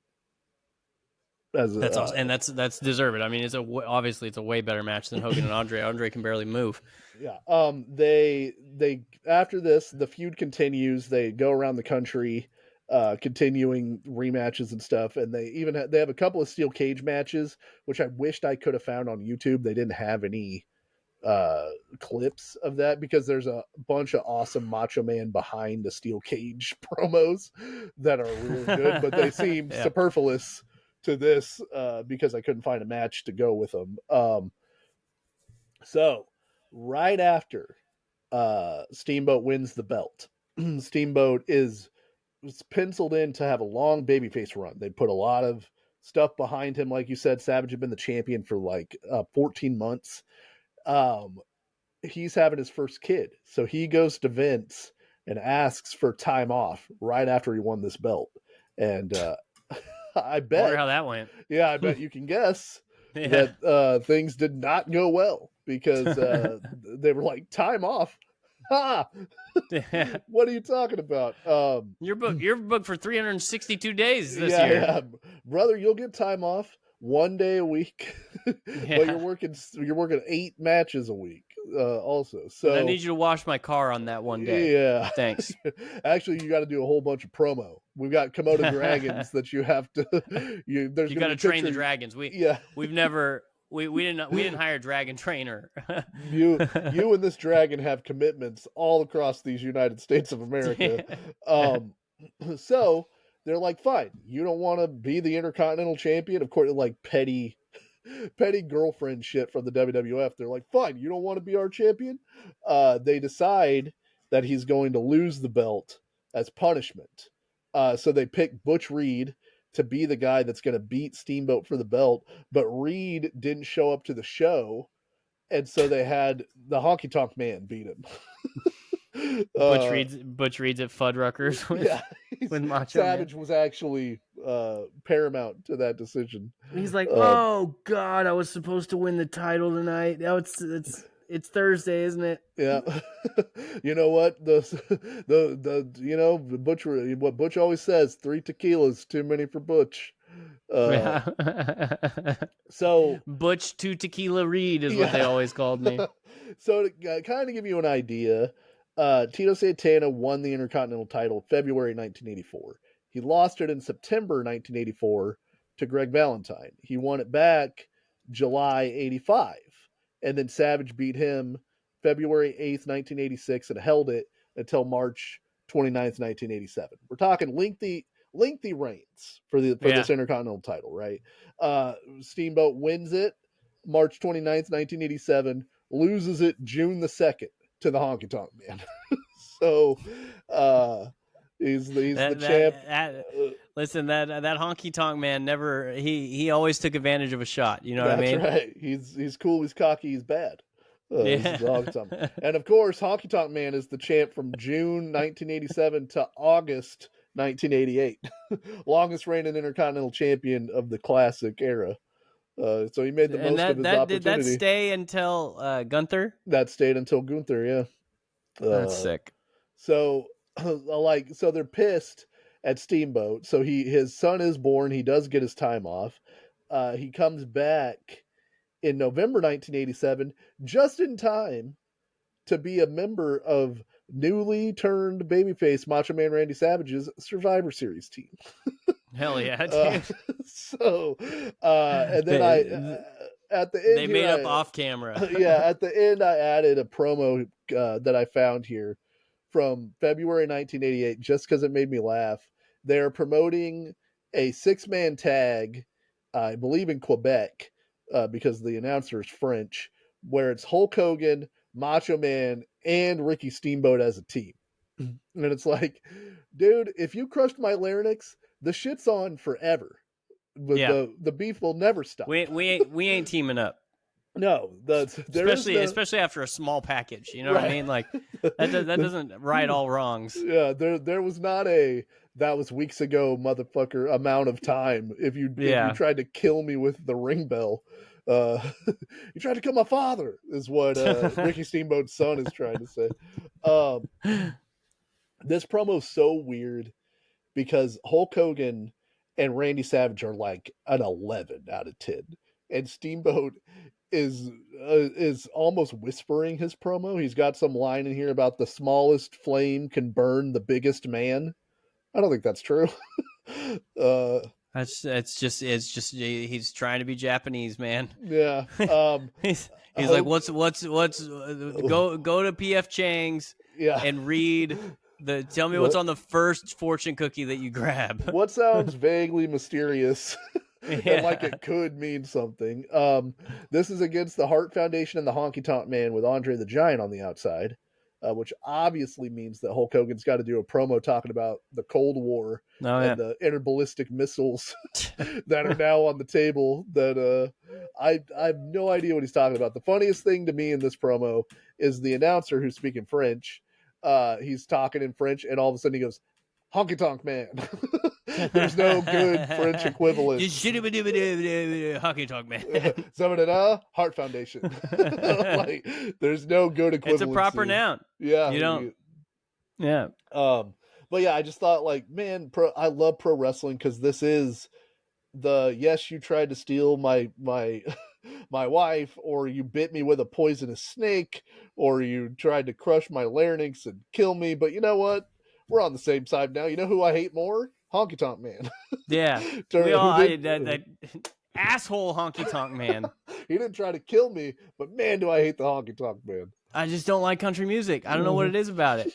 S1: That's awesome, and that's deserved. I mean, obviously it's a way better match than Hogan and Andre. Andre can barely move.
S2: Yeah. They after this, the feud continues. They go around the country, continuing rematches and stuff, and they have a couple of steel cage matches, which I wished I could have found on YouTube. They didn't have any clips of that because there's a bunch of awesome Macho Man behind the steel cage promos that are really good, but they seem superfluous to this because I couldn't find a match to go with them. So right after Steamboat wins the belt, Steamboat is penciled in to have a long babyface run. They put a lot of stuff behind him. Like you said, Savage had been the champion for like 14 months. He's having his first kid. So he goes to Vince and asks for time off right after he won this belt. And I bet.
S1: I wonder how that went.
S2: Yeah, I bet you can guess that things did not go well because they were like, time off. Ha! What are you talking about?
S1: You're booked for 362 days this year.
S2: Yeah, brother, you'll get time off 1 day a week, but you're working 8 matches a week. Also, so
S1: and I need you to wash my car on that 1 day.
S2: Yeah,
S1: thanks.
S2: Actually, you got to do a whole bunch of promo. We've got Komodo dragons that you have to. You got
S1: to train the dragons. We didn't hire a dragon trainer.
S2: you and this dragon have commitments all across these United States of America. So they're like, fine, you don't want to be the Intercontinental Champion, of course, like petty girlfriend shit from the WWF. They're like, fine, you don't want to be our champion. They decide that he's going to lose the belt as punishment. So they pick Butch Reed to be the guy that's going to beat Steamboat for the belt, but Reed didn't show up to the show, and so they had the Honky Tonk Man beat him.
S1: Butch Reed's at Fuddruckers with Macho
S2: Savage
S1: Man.
S2: was actually paramount to that decision.
S1: He's like, oh God, I was supposed to win the title tonight. Now it's Thursday, isn't it?
S2: Yeah. You know what? Butch, what Butch always says, 3 tequilas, too many for Butch. So
S1: Butch 2 Tequila Reed is what they always called me.
S2: So to kind of give you an idea, Tito Santana won the Intercontinental title February 1984. He lost it in September 1984 to Greg Valentine. He won it back July 85. And then Savage beat him February 8th, 1986 and held it until March 29th, 1987. We're talking lengthy reigns for this Intercontinental title, right? Steamboat wins it March 29th, 1987, loses it June the 2nd to the Honky Tonk Man. So he's the champ.
S1: Listen, that Honky Tonk Man never he always took advantage of a shot. You know what I mean?
S2: That's right. He's cool. He's cocky. He's bad.
S1: Yeah.
S2: And of course, Honky Tonk Man is the champ from June 1987 to August 1988. Longest reigning Intercontinental Champion of the Classic era. So he made the most of his opportunity.
S1: Did that stay until Gunther?
S2: That stayed until Gunther, yeah.
S1: That's sick.
S2: So, so they're pissed at Steamboat. So his son is born. He does get his time off. He comes back in November 1987, just in time to be a member of newly turned babyface Macho Man Randy Savage's Survivor Series team.
S1: Hell yeah, dude.
S2: And then at the end,
S1: they made up off camera.
S2: Yeah, at the end, I added a promo that I found here from February 1988, just because it made me laugh. They're promoting a 6-man tag, I believe in Quebec, because the announcer is French, where it's Hulk Hogan, Macho Man, and Ricky Steamboat as a team. And it's like, dude, if you crushed my larynx, the shit's on forever. The beef will never stop.
S1: We ain't teaming up.
S2: No,
S1: especially after a small package. You know what I mean? Like that doesn't right all wrongs.
S2: Yeah, there was not that was weeks ago, motherfucker, amount of time. If you tried to kill me with the ring bell, you tried to kill my father, is what Ricky Steamboat's son is trying to say. This promo's so weird because Hulk Hogan and Randy Savage are like an 11 out of 10, and Steamboat is almost whispering his promo. He's got some line in here about the smallest flame can burn the biggest man. I don't think that's true.
S1: It's just he's trying to be Japanese, man.
S2: Yeah.
S1: He's like, what's go to PF Chang's and read tell me what's on the first fortune cookie that you grab.
S2: What sounds vaguely mysterious and like it could mean something. This is against the Hart Foundation and the Honky Tonk Man with Andre the Giant on the outside, which obviously means that Hulk Hogan's got to do a promo talking about the Cold War and the interballistic missiles that are now on the table. That I have no idea what he's talking about. The funniest thing to me in this promo is the announcer who's speaking French. He's talking in French, and all of a sudden he goes, Honky Tonk Man. There's no good French equivalent.
S1: Honky Tonk
S2: Man. Hart Foundation. Like, there's no good equivalent.
S1: It's a proper noun.
S2: Yeah.
S1: You don't. Yeah.
S2: But yeah, I just thought, like, man, I love pro wrestling because this is yes, you tried to steal my my wife, or you bit me with a poisonous snake, or you tried to crush my larynx and kill me. But you know what? We're on the same side now. You know who I hate more? Honky Tonk Man.
S1: Yeah. That asshole Honky Tonk Man.
S2: He didn't try to kill me, but man, do I hate the Honky Tonk Man.
S1: I just don't like country music. I don't know what it is about it.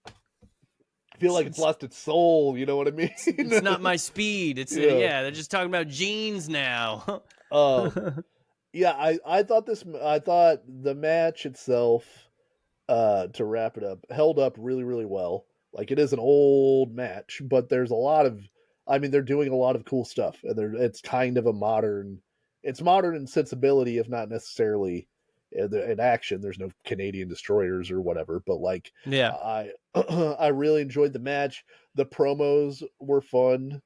S2: I feel like it's lost its soul. You know what I mean?
S1: It's not my speed. It's they're just talking about jeans now.
S2: Yeah, I thought the match itself, to wrap it up, held up really, really well. Like, it is an old match, but there's they're doing a lot of cool stuff, and it's kind of modern in sensibility, if not necessarily in action. There's no Canadian destroyers or whatever, but like, I really enjoyed the match. The promos were fun.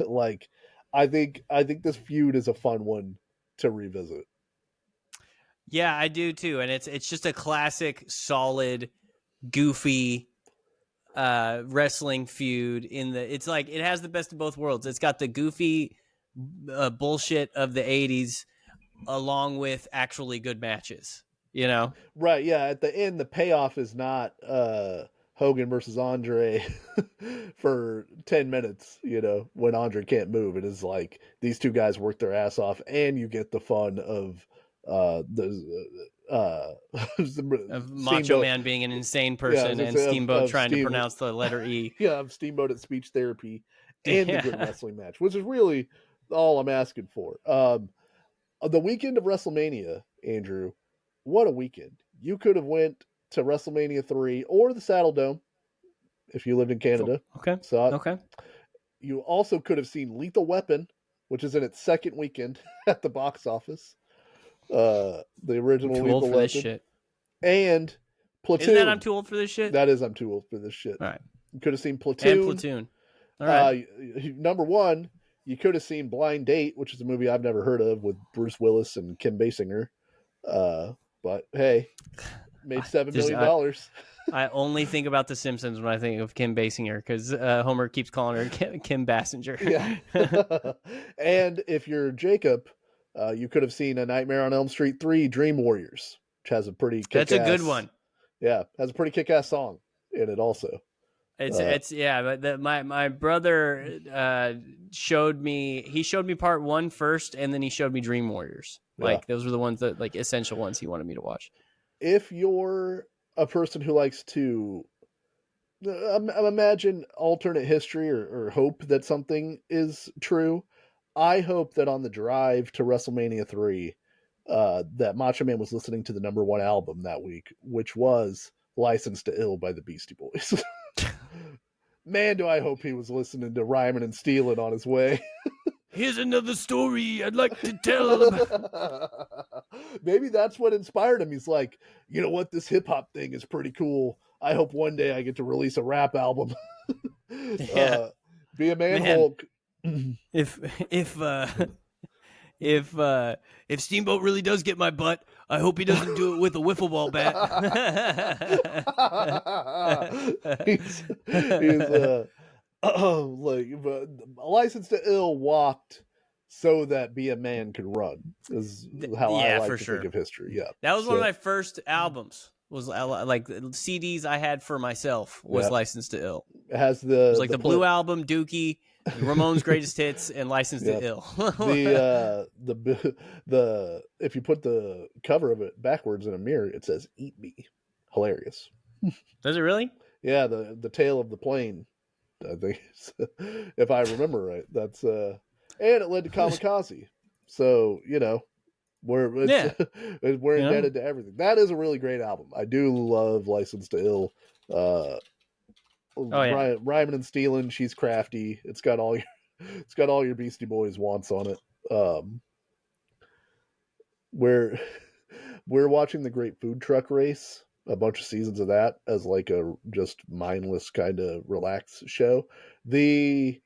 S2: Like, I think this feud is a fun one to revisit.
S1: Yeah, I do too, and it's just a classic, solid, goofy wrestling feud. It's like it has the best of both worlds. It's got the goofy bullshit of the 80s along with actually good matches, you know?
S2: Right, yeah. At the end, the payoff is not Hogan versus Andre for 10 minutes, you know, when Andre can't move. It is like these two guys work their ass off, and you get the fun of
S1: Of Macho Man being an insane person and Steamboat trying to pronounce the letter E.
S2: Yeah, of Steamboat at speech therapy and the good wrestling match, which is really all I'm asking for. The weekend of WrestleMania, Andrew, what a weekend. You could have went to WrestleMania 3 or the Saddle Dome if you lived in Canada.
S1: Okay.
S2: So
S1: Okay.
S2: you also could have seen Lethal Weapon, which is in its second weekend at the box office. The original
S1: I'm too
S2: Lethal
S1: old for
S2: Weapon.
S1: this shit.
S2: And Platoon.
S1: Isn't that I'm too old for this shit?
S2: That is I'm too old for this shit.
S1: All right.
S2: You could have seen Platoon.
S1: And Platoon. All right.
S2: Number one, you could have seen Blind Date, which is a movie I've never heard of with Bruce Willis and Kim Basinger. But hey, made $7 million.
S1: I only think about The Simpsons when I think of Kim Basinger because Homer keeps calling her Kim Bassinger.
S2: Yeah. And if you're Jacob, you could have seen A Nightmare on Elm Street 3 Dream Warriors, which has a pretty kick-ass...
S1: That's a good one.
S2: Yeah, has a pretty kick-ass song in it also.
S1: It's yeah, but my brother showed me part 1 first, and then he showed me Dream Warriors. Like those were the ones that like essential ones he wanted me to watch.
S2: If you're a person who likes to imagine alternate history or hope that something is true, I hope that on the drive to WrestleMania 3, that Macho Man was listening to the number 1 album that week, which was Licensed to Ill by the Beastie Boys. Man, do I hope he was listening to Rhymin' and Stealin' on his way.
S1: Here's another story I'd like to tell.
S2: Maybe that's what inspired him. He's like, you know what? This hip hop thing is pretty cool. I hope one day I get to release a rap album.
S1: Yeah.
S2: Be a man, Hulk.
S1: If Steamboat really does get my butt, I hope he doesn't do it with a wiffle ball bat.
S2: He's Licensed to Ill walked so that Be a Man could run. Is how I like to think of history. Yeah,
S1: that was one of my first albums. Was like CDs I had for myself was Licensed to Ill.
S2: It has it
S1: was like the Blue Album, Dookie, Ramone's Greatest Hits, and Licensed to Ill.
S2: the if you put the cover of it backwards in a mirror, it says "Eat Me." Hilarious.
S1: Does it really?
S2: Yeah, the tail of the plane. I think, if I remember right, that's and it led to Kamikaze. So we're indebted to everything. That is a really great album. I do love Licensed to Ill. Rhymin' and Stealin', She's Crafty. It's got all your Beastie Boys wants on it. We're watching the Great Food Truck Race, a bunch of seasons of that as like a just mindless kind of relaxed show. The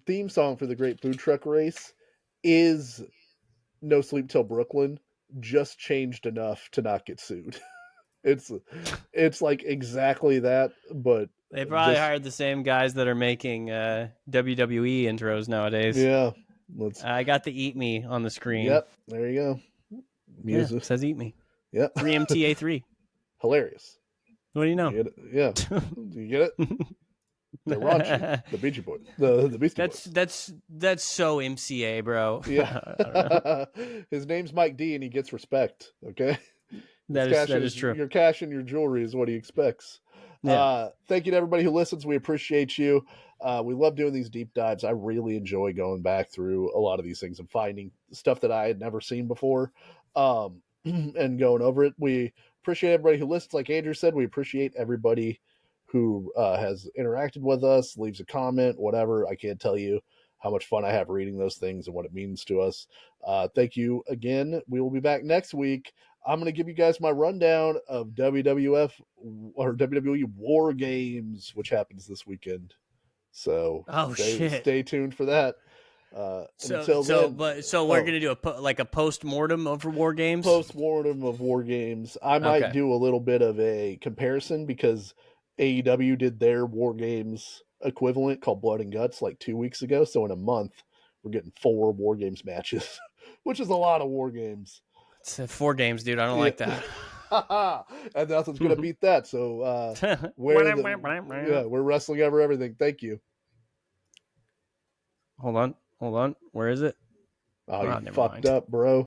S2: theme song for the Great Food Truck Race is No Sleep Till Brooklyn, just changed enough to not get sued. It's like exactly that, but
S1: they probably hired the same guys that are making WWE intros nowadays.
S2: Yeah.
S1: I got the Eat Me on the screen.
S2: Yep, there you go. Music.
S1: Yeah, it says Eat Me.
S2: Yep.
S1: 3MTA3.
S2: Hilarious.
S1: What do you know?
S2: Yeah. Do you get it? They're raunchy. The Beastie Boys. The Beastie Boys.
S1: That's so MCA, bro.
S2: Yeah. His name's Mike D and he gets respect. Okay.
S1: That is true.
S2: Your cash and your jewelry is what he expects. Yeah. Thank you to everybody who listens. We appreciate you. We love doing these deep dives. I really enjoy going back through a lot of these things and finding stuff that I had never seen before, and going over it. We appreciate everybody who listens. Like Andrew said, we appreciate everybody who has interacted with us, leaves a comment, whatever. I can't tell you how much fun I have reading those things and what it means to us. Thank you again. We will be back next week. I'm going to give you guys my rundown of WWF or WWE War Games, which happens this weekend. So stay tuned for that.
S1: So we're going to do a post-mortem of War Games?
S2: Post-mortem of War Games. I might do a little bit of a comparison because AEW did their War Games equivalent called Blood and Guts like 2 weeks ago. So in a month, we're getting 4 War Games matches, which is a lot of War Games.
S1: It's 4 games, dude. I don't like that.
S2: And nothing's going to beat that. So we're wrestling over everything. Thank you.
S1: Hold on. Where is it?
S2: Oh, you fucked up, bro.